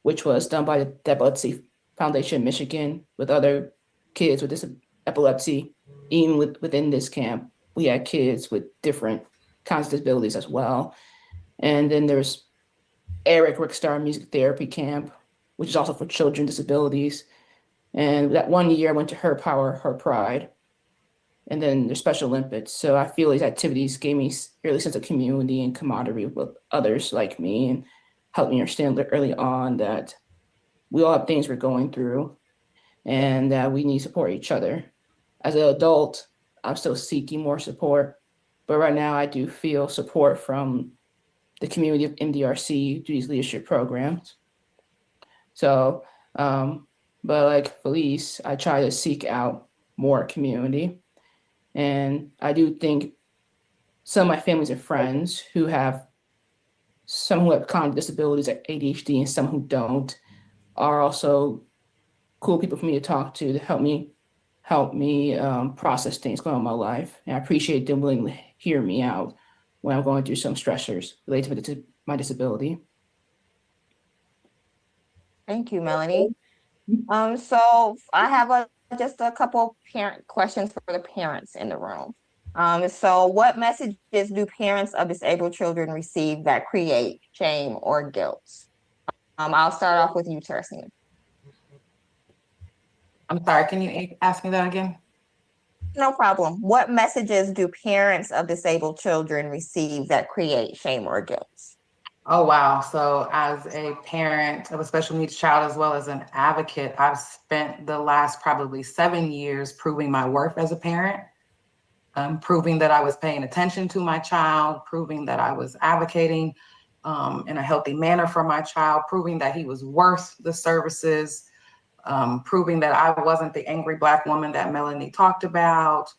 which was done by the Epilepsy Foundation Michigan with other kids with epilepsy. Even within this camp, we had kids with different kinds of disabilities as well. And then there's Eric Rickstar Music Therapy Camp, which is also for children with disabilities. And that one year I went to Her Power, Her Pride. And then there's Special Olympics. So I feel these activities gave me a early sense of community and camaraderie with others like me, and helped me understand early on that we all have things we're going through and that we need to support each other. As an adult, I'm still seeking more support, but right now I do feel support from the community of MDRC through these leadership programs. So, but like Felice, I try to seek out more community. And I do think some of my families and friends who have some who have cognitive disabilities like ADHD and some who don't are also cool people for me to talk to help me process things going on in my life. And I appreciate them willing to hear me out when I'm going through some stressors related to my disability. Thank you, Melanie. So I have just a couple parent questions for the parents in the room. So what messages do parents of disabled children receive that create shame or guilt? I'll start off with you, Teresina. I'm sorry, can you ask me that again? No problem. What messages do parents of disabled children receive that create shame or guilt? Oh, wow. So as a parent of a special needs child, as well as an advocate, I've spent the last probably 7 years proving my worth as a parent, proving that I was paying attention to my child, proving that I was advocating in a healthy manner for my child, proving that he was worth the services, proving that I wasn't the angry Black woman that Melanie talked about,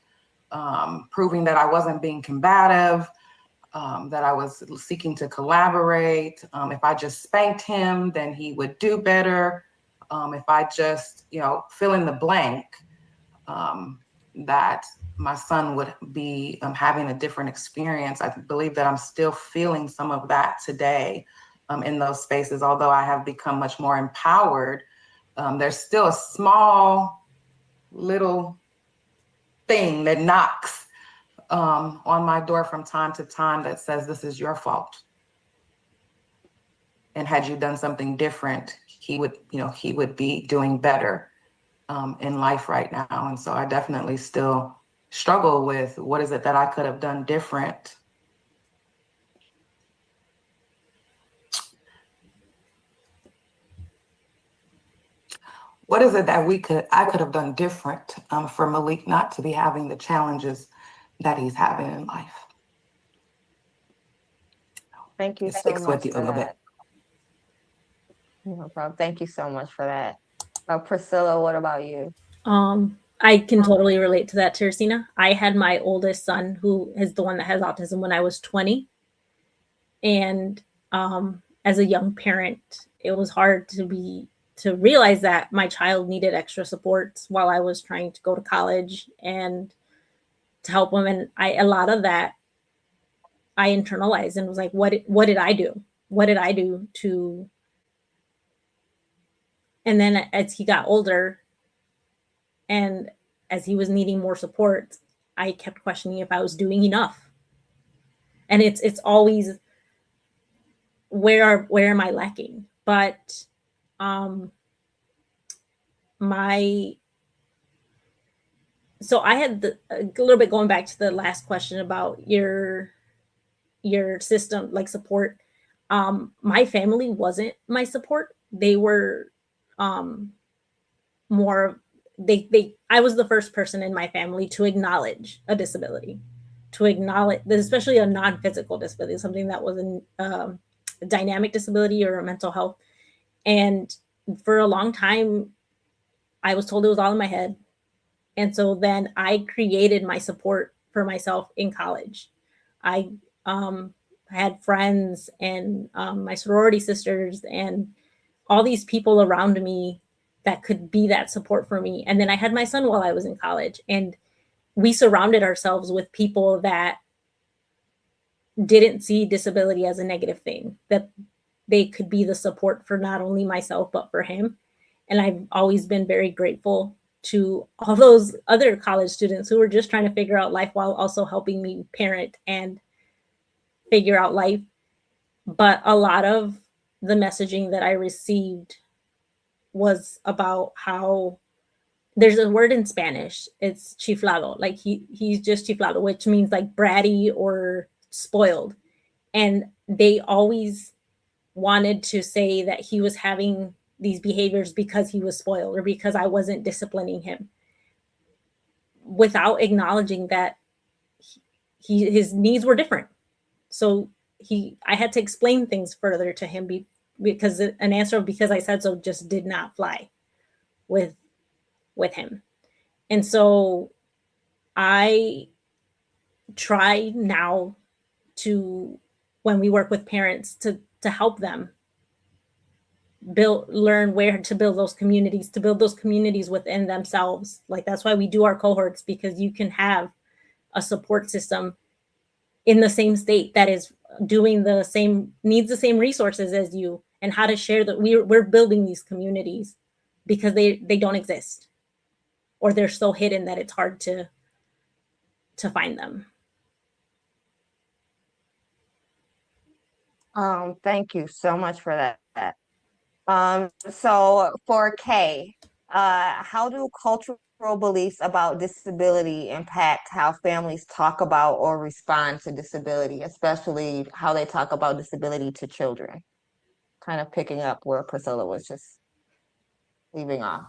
proving that I wasn't being combative, that I was seeking to collaborate. If I just spanked him, then he would do better. If I just, fill in the blank, that my son would be having a different experience. I believe that I'm still feeling some of that today in those spaces, although I have become much more empowered. There's still a small little thing that knocks on my door from time to time that says, this is your fault. And had you done something different, he would be doing better in life right now. And so I definitely still struggle with what is it that I could have done different. What is it that I could have done different for Malik not to be having the challenges that he's having in life? Thank you It so sticks much with you a for little that. bit. No problem. Thank you so much for that. Priscilla, what about you? I can totally relate to that, Teresina. I had my oldest son, who is the one that has autism, when I was 20. And as a young parent, it was hard to realize that my child needed extra support while I was trying to go to college and to help him. And a lot of that I internalized and was like, what did I do? What did I do to? And then as he got older and as he was needing more support, I kept questioning if I was doing enough. And it's always, where am I lacking? But so I had a little bit going back to the last question about your system, like support. My family wasn't my support. They were more, I was the first person in my family to acknowledge a disability, to acknowledge that, especially a non-physical disability, something that was a dynamic disability or a mental health. And for a long time, I was told it was all in my head. And so then I created my support for myself in college. I had friends and my sorority sisters and all these people around me that could be that support for me. And then I had my son while I was in college, and we surrounded ourselves with people that didn't see disability as a negative thing, that they could be the support for not only myself, but for him. And I've always been very grateful to all those other college students who were just trying to figure out life while also helping me parent and figure out life. But a lot of the messaging that I received was about how there's a word in Spanish. It's chiflado. Like he's just chiflado, which means like bratty or spoiled. And they always wanted to say that he was having these behaviors because he was spoiled or because I wasn't disciplining him, without acknowledging that his needs were different. So I had to explain things further to him because an answer of because I said so just did not fly with him. And so I try now to, when we work with parents, to help them learn where to build those communities within themselves. Like that's why we do our cohorts, because you can have a support system in the same state that is doing the same, needs the same resources as you, and how to share that we're building these communities because they don't exist, or they're so hidden that it's hard to find them. Thank you so much for that. So for Kay, how do cultural beliefs about disability impact how families talk about or respond to disability, especially how they talk about disability to children? Kind of picking up where Priscilla was just leaving off.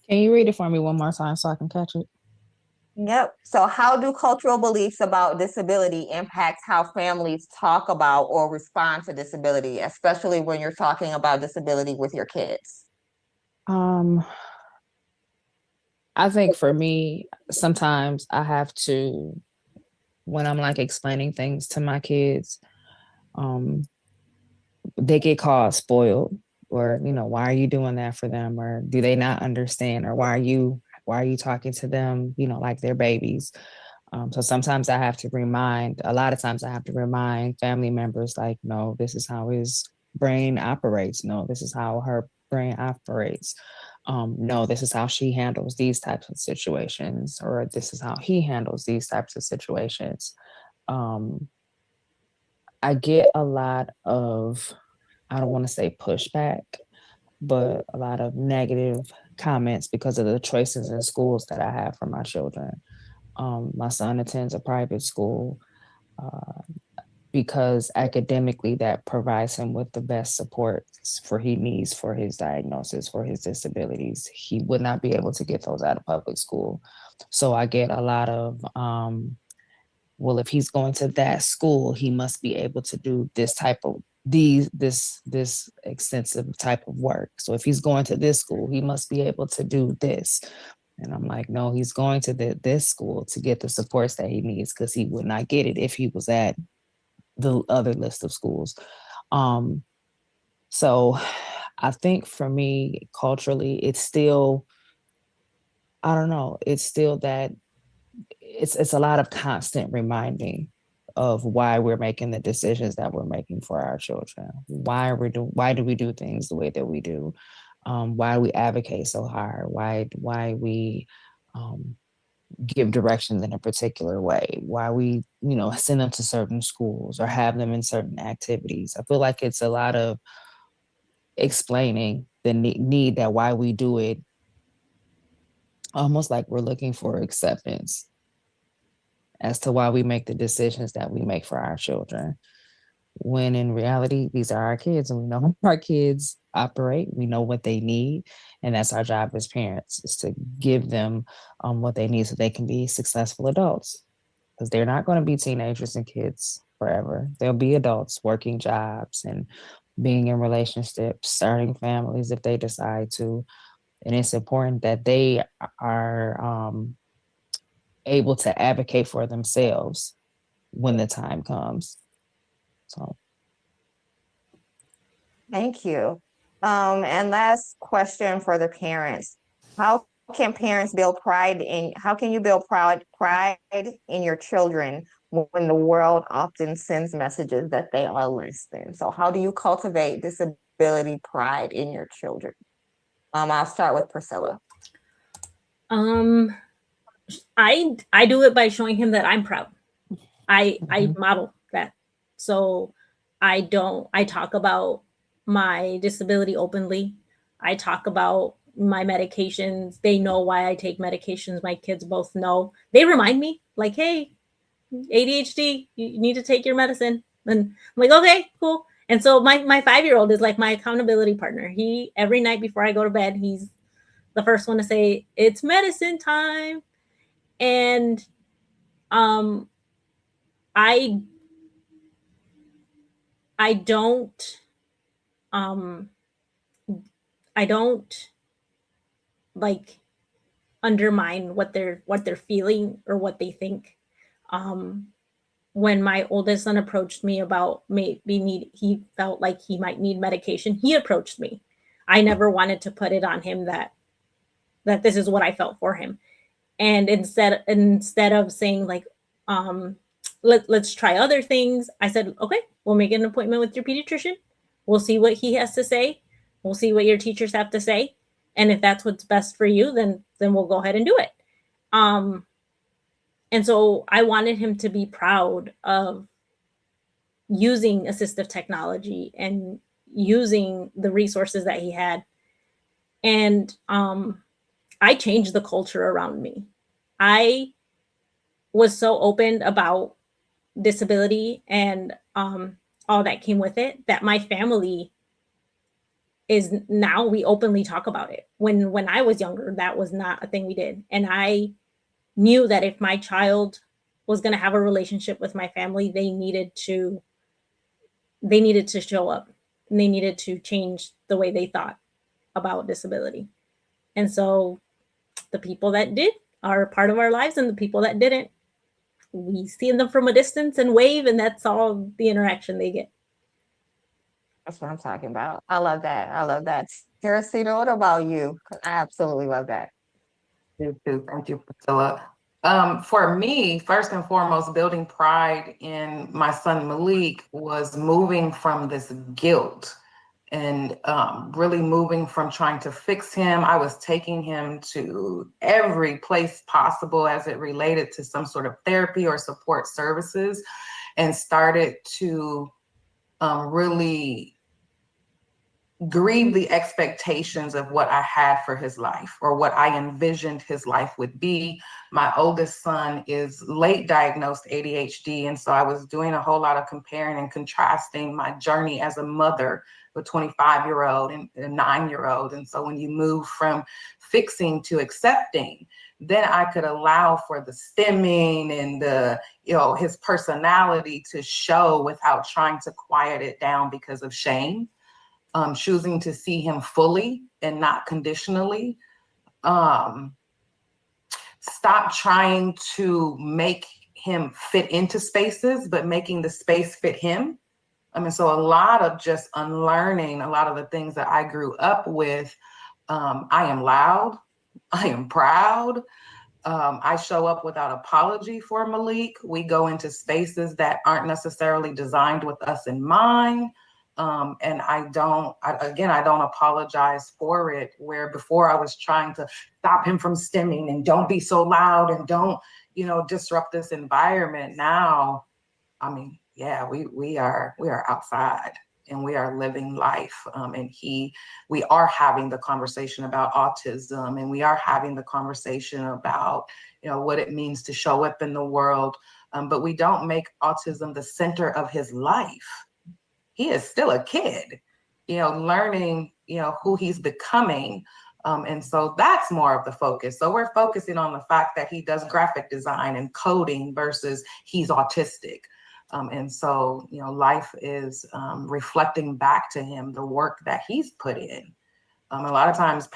Can you read it for me one more time so I can catch it? Yep. So how do cultural beliefs about disability impact how families talk about or respond to disability, especially when you're talking about disability with your kids? I think for me, sometimes I have to, when I'm like explaining things to my kids, they get called spoiled, or why are you doing that for them, or do they not understand, or why are you talking to them like they're babies. So sometimes I have to remind, a lot of times I have to remind family members, like, no, this is how his brain operates. No, this is how her brain operates. No, this is how she handles these types of situations, or this is how he handles these types of situations. I get a lot of, I don't want to say pushback, but a lot of negative comments because of the choices in schools that I have for my children. My son attends a private school because academically that provides him with the best support for he needs for his diagnosis, for his disabilities. He would not be able to get those out of public school. So I get a lot of, well, if he's going to that school, he must be able to do this type of this extensive type of work. So if he's going to this school, he must be able to do this. And I'm like, no, he's going to this school to get the supports that he needs, because he would not get it if he was at the other list of schools. So I think for me, culturally, it's still, I don't know, it's still that it's a lot of constant reminding of why we're making the decisions that we're making for our children. Why do we do things the way that we do? Why we advocate so hard? Why we give directions in a particular way? Why we send them to certain schools or have them in certain activities? I feel like it's a lot of explaining the need that why we do it, almost like we're looking for acceptance as to why we make the decisions that we make for our children. When in reality, these are our kids, and we know how our kids operate. We know what they need, and that's our job as parents, is to give them what they need so they can be successful adults. Because they're not going to be teenagers and kids forever. They'll be adults working jobs and being in relationships, starting families if they decide to. And it's important that they are able to advocate for themselves when the time comes. So. Thank you. And last question for the parents. How can you build pride in your children when the world often sends messages that they are less than. So how do you cultivate disability pride in your children? I'll start with Priscilla. Um, I do it by showing him that I'm proud. I model that. So I talk about my disability openly. I talk about my medications. They know why I take medications. My kids both know. They remind me, like, hey, ADHD, you need to take your medicine. And I'm like, okay, cool. And so my 5-year-old is like my accountability partner. He every night before I go to bed, he's the first one to say, it's medicine time. And um I I don't um I don't like undermine what they're feeling or what they think. Um when my oldest son approached me about he felt like he might need medication, he approached me. I never wanted to put it on him that this is what I felt for him. And instead of saying like let's try other things, I said, okay, we'll make an appointment with your pediatrician, we'll see what he has to say, we'll see what your teachers have to say, and if that's what's best for you, then we'll go ahead and do it. um and so I wanted him to be proud of using assistive technology and using the resources that he had. And I changed the culture around me. I was so open about disability and all that came with it that my family is now, we openly talk about it. When I was younger, that was not a thing we did. And I knew that if my child was going to have a relationship with my family, they needed to show up, and they needed to change the way they thought about disability. And so the people that did are part of our lives, and the people that didn't, we see them from a distance and wave, and that's all the interaction they get. That's what I'm talking about. I love that. I love that. Teresita, what about you? I absolutely love that. Thank you, Priscilla. For me, first and foremost, building pride in my son Malik was moving from this guilt and really moving from trying to fix him. I was taking him to every place possible as it related to some sort of therapy or support services, and started to really grieve the expectations of what I had for his life or what I envisioned his life would be. My oldest son is late diagnosed ADHD. And so I was doing a whole lot of comparing and contrasting my journey as a mother, a 25-year-old and a 9-year-old. And so when you move from fixing to accepting, then I could allow for the stimming and his personality to show without trying to quiet it down because of shame. Choosing to see him fully and not conditionally. Stop trying to make him fit into spaces, but making the space fit him. So a lot of just unlearning a lot of the things that I grew up with. I am loud. I am proud. I show up without apology for Malik. We go into spaces that aren't necessarily designed with us in mind. And I don't apologize for it, where before I was trying to stop him from stimming and don't be so loud and don't, disrupt this environment. Now, we are outside and we are living life. We are having the conversation about autism, and we are having the conversation about, what it means to show up in the world. But we don't make autism the center of his life. He is still a kid, learning, who he's becoming. And so that's more of the focus. So we're focusing on the fact that he does graphic design and coding versus he's autistic. And so, life is reflecting back to him the work that he's put in. A lot of times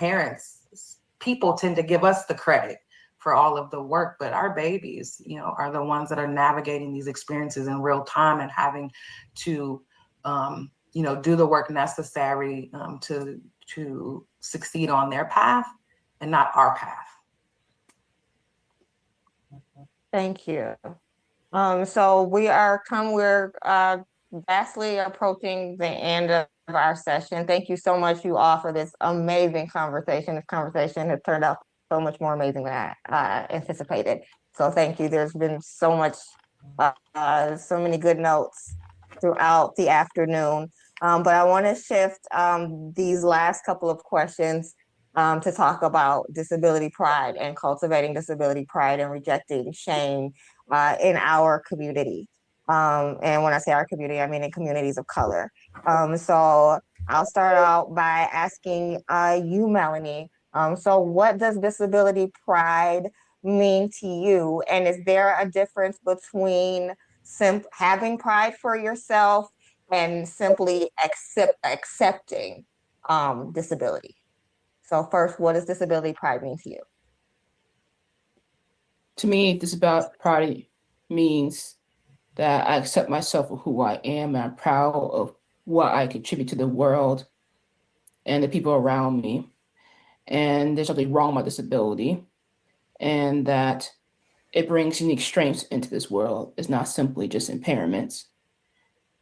people tend to give us the credit for all of the work, but our babies, are the ones that are navigating these experiences in real time and having to do the work necessary to succeed on their path and not our path. Thank you. So we're vastly approaching the end of our session. Thank you so much, you all, for this amazing conversation. This conversation has turned out so much more amazing than I anticipated. So thank you. There's been so much, so many good notes throughout the afternoon. But I want to shift these last couple of questions to talk about disability pride and cultivating disability pride and rejecting shame in our community. And when I say our community, I mean in communities of color. So I'll start out by asking you, Melanie. So what does disability pride mean to you? And is there a difference between having pride for yourself and simply accepting disability? So first, what does disability pride mean to you? To me, this about pride means that I accept myself for who I am, and I'm proud of what I contribute to the world and the people around me. And there's nothing wrong with disability, and that it brings unique strengths into this world. It's not simply just impairments.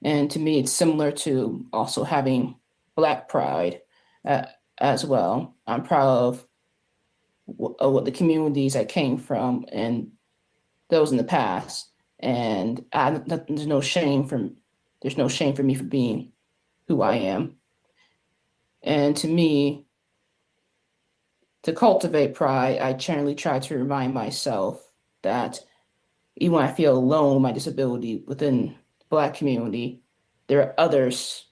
And to me, it's similar to also having Black pride as well. I'm proud of what the communities I came from and those in the past. And there's no shame for me for being who I am. And to me, to cultivate pride, I generally try to remind myself that even when I feel alone with my disability within the Black community, there are others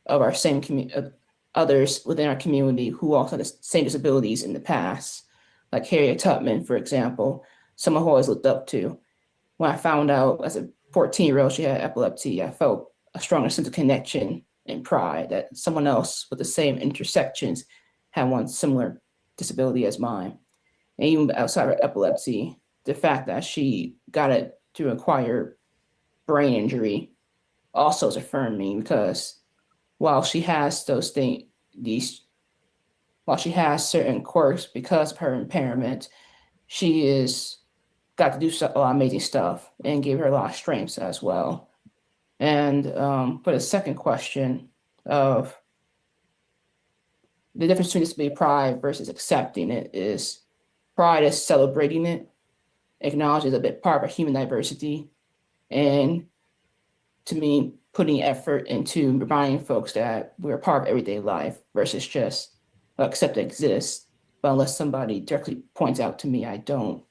of our same community, others within our community who also had the same disabilities in the past, like Harriet Tubman, for example, someone who I always looked up to. When I found out as a 14-year-old she had epilepsy, I felt a stronger sense of connection and pride that someone else with the same intersections had one similar disability as mine. And even outside of epilepsy, the fact that she got it to acquire brain injury also has affirmed me, because while she has while she has certain quirks because of her impairment, she is got to do a lot of amazing stuff and gave her a lot of strengths as well. And for the second question of the difference between disability pride versus accepting it is pride is celebrating it, acknowledges a bit part of our human diversity, and to me, putting effort into reminding folks that we're a part of everyday life versus just accept it exists. But unless somebody directly points out to me, I don't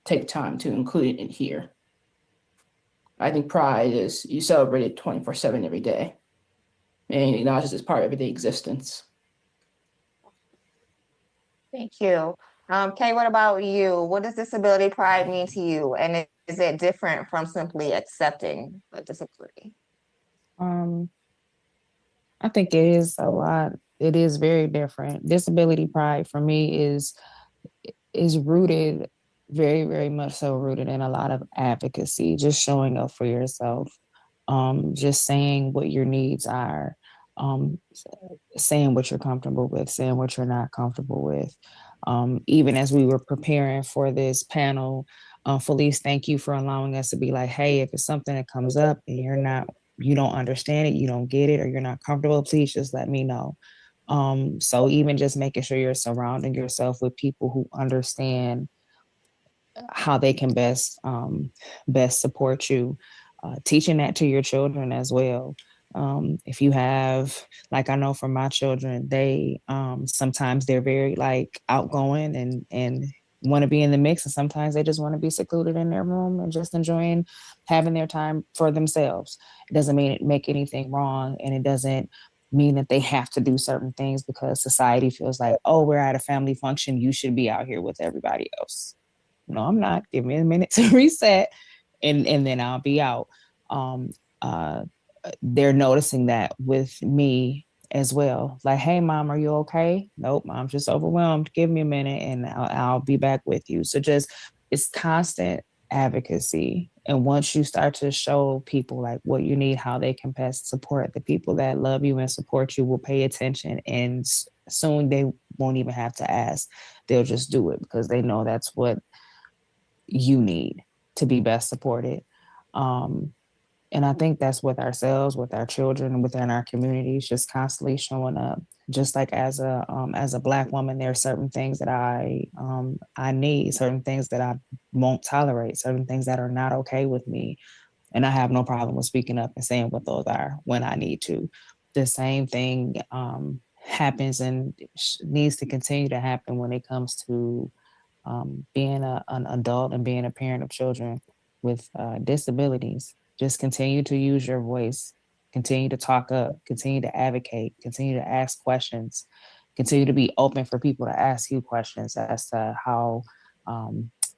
take time to include it in here. I think pride is you celebrate it 24/7 every day, and acknowledges it's part of everyday existence. Thank you. Kay, what about you? What does disability pride mean to you? And is it different from simply accepting a disability? I think it is a lot. It is very different. Disability pride for me is rooted, very, very much so rooted in a lot of advocacy, just showing up for yourself, just saying what your needs are, um, saying what you're comfortable with, saying what you're not comfortable with. Even as we were preparing for this panel, Felice, thank you for allowing us to be like, hey, if it's something that comes up and you don't understand it, you don't get it, or you're not comfortable, please just let me know. So even just making sure you're surrounding yourself with people who understand how they can best support you, teaching that to your children as well. If you have, like, I know from my children, they sometimes they're very like outgoing and want to be in the mix, and sometimes they just want to be secluded in their room and just enjoying having their time for themselves. It doesn't mean it make anything wrong, and it doesn't mean that they have to do certain things because society feels like, oh, we're at a family function, you should be out here with everybody else. No, I'm not. Give me a minute to reset, and then I'll be out. Um, uh, they're noticing that with me as well. Like, hey, mom, are you okay? Nope, I'm just overwhelmed. Give me a minute, and I'll be back with you. So just it's constant advocacy. And once you start to show people like what you need, how they can best support, the people that love you and support you will pay attention, and soon they won't even have to ask. They'll just do it because they know that's what you need to be best supported. And I think that's with ourselves, with our children, within our communities, just constantly showing up. Just like as a Black woman, there are certain things that I need, certain things that I won't tolerate, certain things that are not okay with me, and I have no problem with speaking up and saying what those are when I need to. The same thing happens and needs to continue to happen when it comes to being an adult and being a parent of children with disabilities. Just continue to use your voice, continue to talk up, continue to advocate, continue to ask questions, continue to be open for people to ask you questions as to how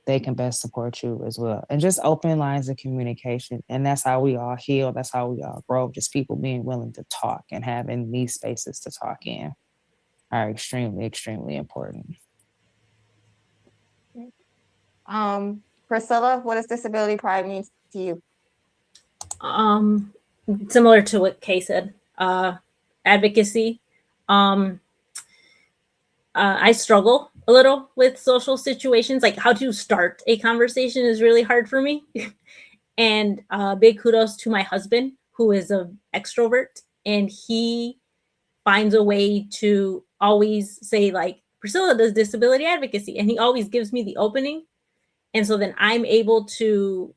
they can best support you as well. And just open lines of communication. And that's how we all heal. That's how we all grow. Just people being willing to talk and having these spaces to talk in are extremely, extremely important. Priscilla, what does disability pride mean to you? Similar to what Kay said, advocacy. I struggle a little with social situations, like how to start a conversation is really hard for me. And big kudos to my husband, who is an extrovert, and he finds a way to always say, like, Priscilla does disability advocacy, and he always gives me the opening. And so then I'm able to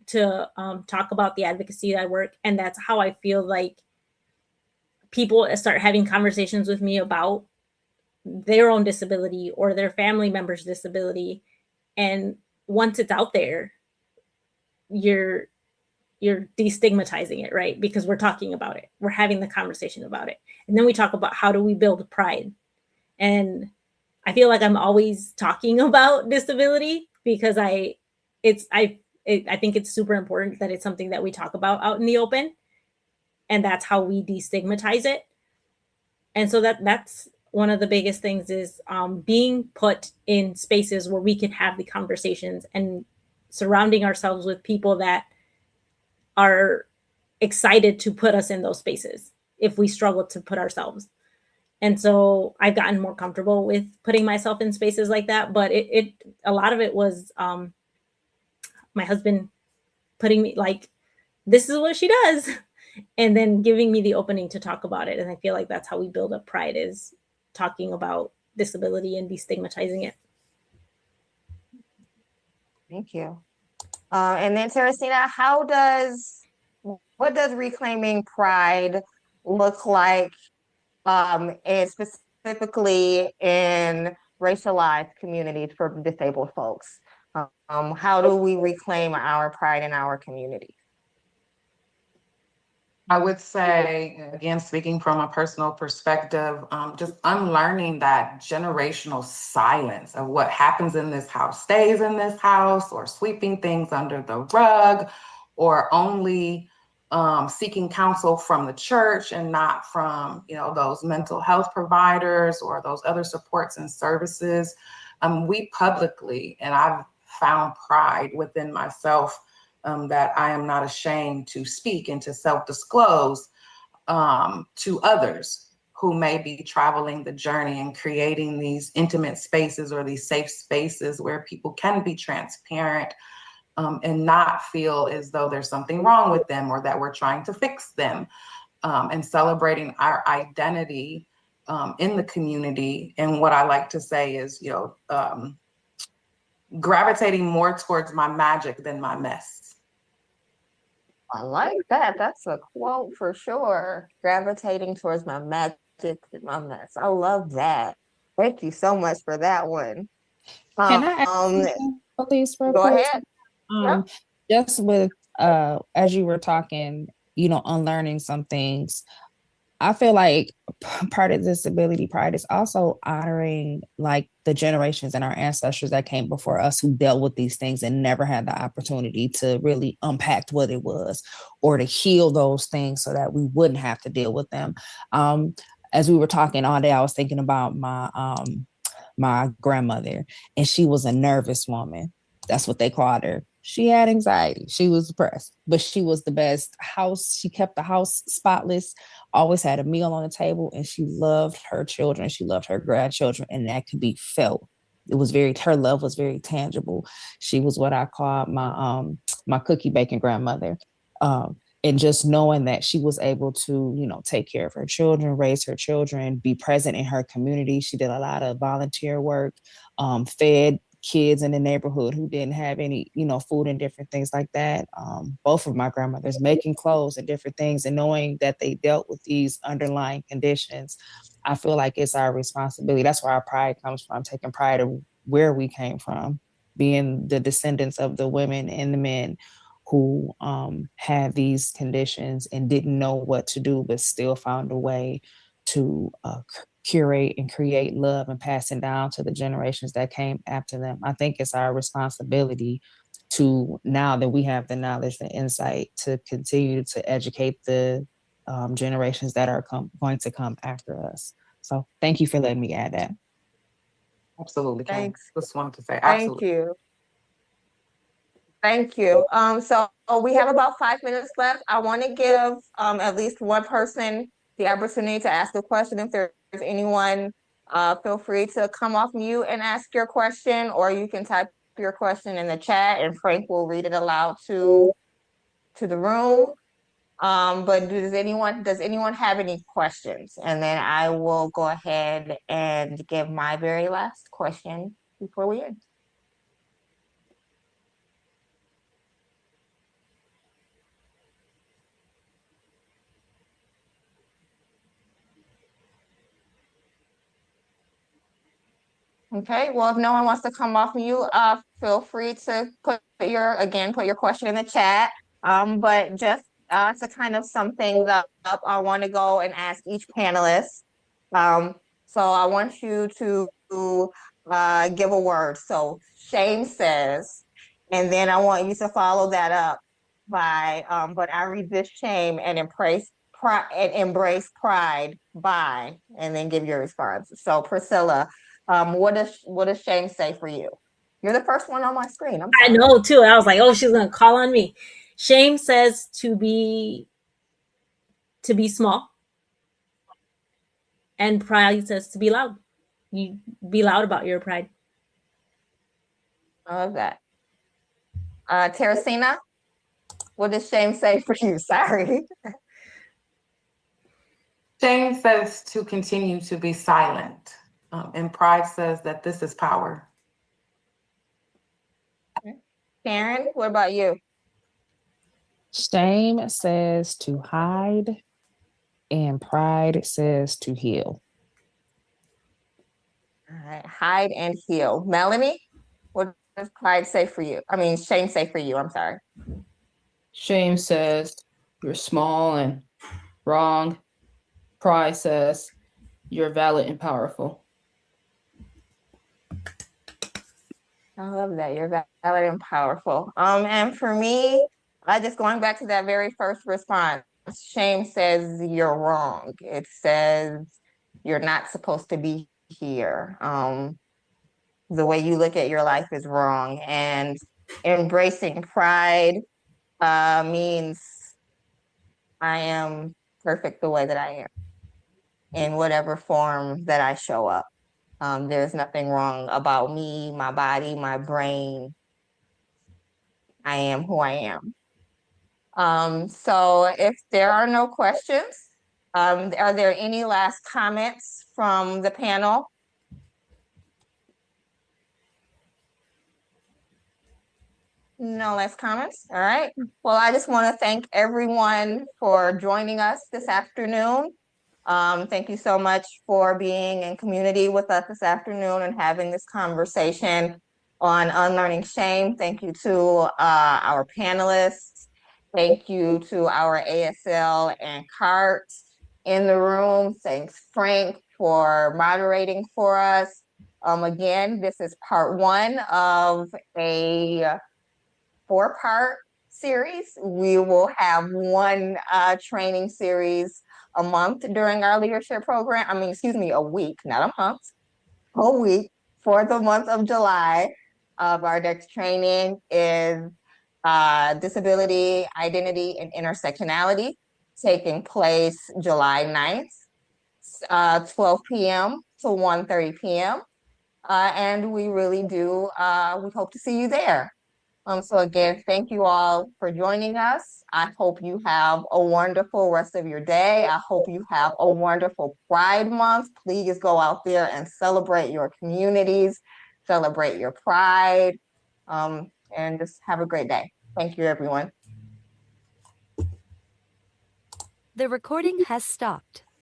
talk about the advocacy that I work, and that's how I feel like people start having conversations with me about their own disability or their family member's disability. And once it's out there, you're destigmatizing it, right? Because we're talking about it, we're having the conversation about it, and then we talk about how do we build pride. And I feel like I'm always talking about disability because I think it's super important that it's something that we talk about out in the open, and that's how we destigmatize it. And so that's one of the biggest things is being put in spaces where we can have the conversations and surrounding ourselves with people that are excited to put us in those spaces if we struggle to put ourselves. And so I've gotten more comfortable with putting myself in spaces like that. But it a lot of it was my husband putting me like, this is what she does, and then giving me the opening to talk about it. And I feel like that's how we build up pride, is talking about disability and destigmatizing it. Thank you. And then Teresina, what does reclaiming pride look like, and specifically in racialized communities for disabled folks? How do we reclaim our pride in our community? I would say, again, speaking from a personal perspective, just unlearning that generational silence of what happens in this house stays in this house, or sweeping things under the rug, or only seeking counsel from the church and not from, those mental health providers or those other supports and services. We publicly, and I've found pride within myself, that I am not ashamed to speak and to self-disclose to others who may be traveling the journey and creating these intimate spaces or these safe spaces where people can be transparent and not feel as though there's something wrong with them or that we're trying to fix them, and celebrating our identity in the community. And what I like to say is, gravitating more towards my magic than my mess. I like that. That's a quote for sure. Gravitating towards my magic and my mess. I love that. Thank you so much for that one. Can I ask something, please, real Go quick? ahead. Yep. Just with as you were talking, unlearning some things, I feel like part of disability pride is also honoring like the generations and our ancestors that came before us who dealt with these things and never had the opportunity to really unpack what it was or to heal those things so that we wouldn't have to deal with them. As we were talking all day, I was thinking about my grandmother, and she was a nervous woman. That's what they called her. She had anxiety. She was depressed, but she was the best house. She kept the house spotless, always had a meal on the table, and she loved her children. She loved her grandchildren, and that could be felt it was very, her love was very tangible. She was what I call my cookie baking grandmother. And just knowing that she was able to, take care of her children, raise her children, be present in her community. She did a lot of volunteer work, fed kids in the neighborhood who didn't have any, food and different things like that. Both of my grandmothers making clothes and different things, and knowing that they dealt with these underlying conditions. I feel like it's our responsibility. That's where our pride comes from, taking pride of where we came from, being the descendants of the women and the men who had these conditions and didn't know what to do, but still found a way to curate and create love and pass it down to the generations that came after them. I think it's our responsibility to, now that we have the knowledge and insight, to continue to educate the generations that are going to come after us. So thank you for letting me add that. Absolutely. Thanks. Just wanted to say Thank absolutely. you. Thank you. So we have about 5 minutes left. I want to give at least one person the opportunity to ask a question. If there's anyone, feel free to come off mute and ask your question, or you can type your question in the chat and Frank will read it aloud to the room. But does anyone have any questions? And then I will go ahead and give my very last question before we end. Okay, well, if no one wants to come off mute, feel free to put your question in the chat. But just to kind of sum things up, I want to go and ask each panelist. So I want you to give a word. So shame says, and then I want you to follow that up by but I resist shame and embrace pride by, and then give your response. So Priscilla, what does shame say for you? You're the first one on my screen. I know too. I was like, oh, she's gonna call on me. Shame says to be small, and pride says to be loud. You be loud about your pride. I love that. Teresina, what does shame say for you? Sorry. Shame says to continue to be silent, and pride says that this is power. Karen, what about you? Shame says to hide, and pride says to heal. All right, hide and heal. Melanie, what does pride say for you? I mean, shame say for you, I'm sorry. Shame says you're small and wrong. Pride says you're valid and powerful. I love that. You're valid and powerful. And for me, I just going back to that very first response, shame says you're wrong. It says you're not supposed to be here. The way you look at your life is wrong. And embracing pride means I am perfect the way that I am, in whatever form that I show up. There's nothing wrong about me, my body, my brain. I am who I am. So if there are no questions, are there any last comments from the panel? No last comments. All right. Well, I just want to thank everyone for joining us this afternoon. Thank you so much for being in community with us this afternoon and having this conversation on unlearning shame. Thank you to our panelists. Thank you to our ASL and CART in the room. Thanks, Frank, for moderating for us. Again, this is part one of a 4-part series. We will have one training series a month during our leadership program. I mean, excuse me, a week, not a month, a week for the month of July. Our next training is Disability, Identity, and Intersectionality, taking place July 9th, 12 p.m. to 1:30 p.m. And we really do, we hope to see you there. So again, thank you all for joining us. I hope you have a wonderful rest of your day. I hope you have a wonderful Pride Month. Please go out there and celebrate your communities, celebrate your pride, and just have a great day. Thank you, everyone. The recording has stopped.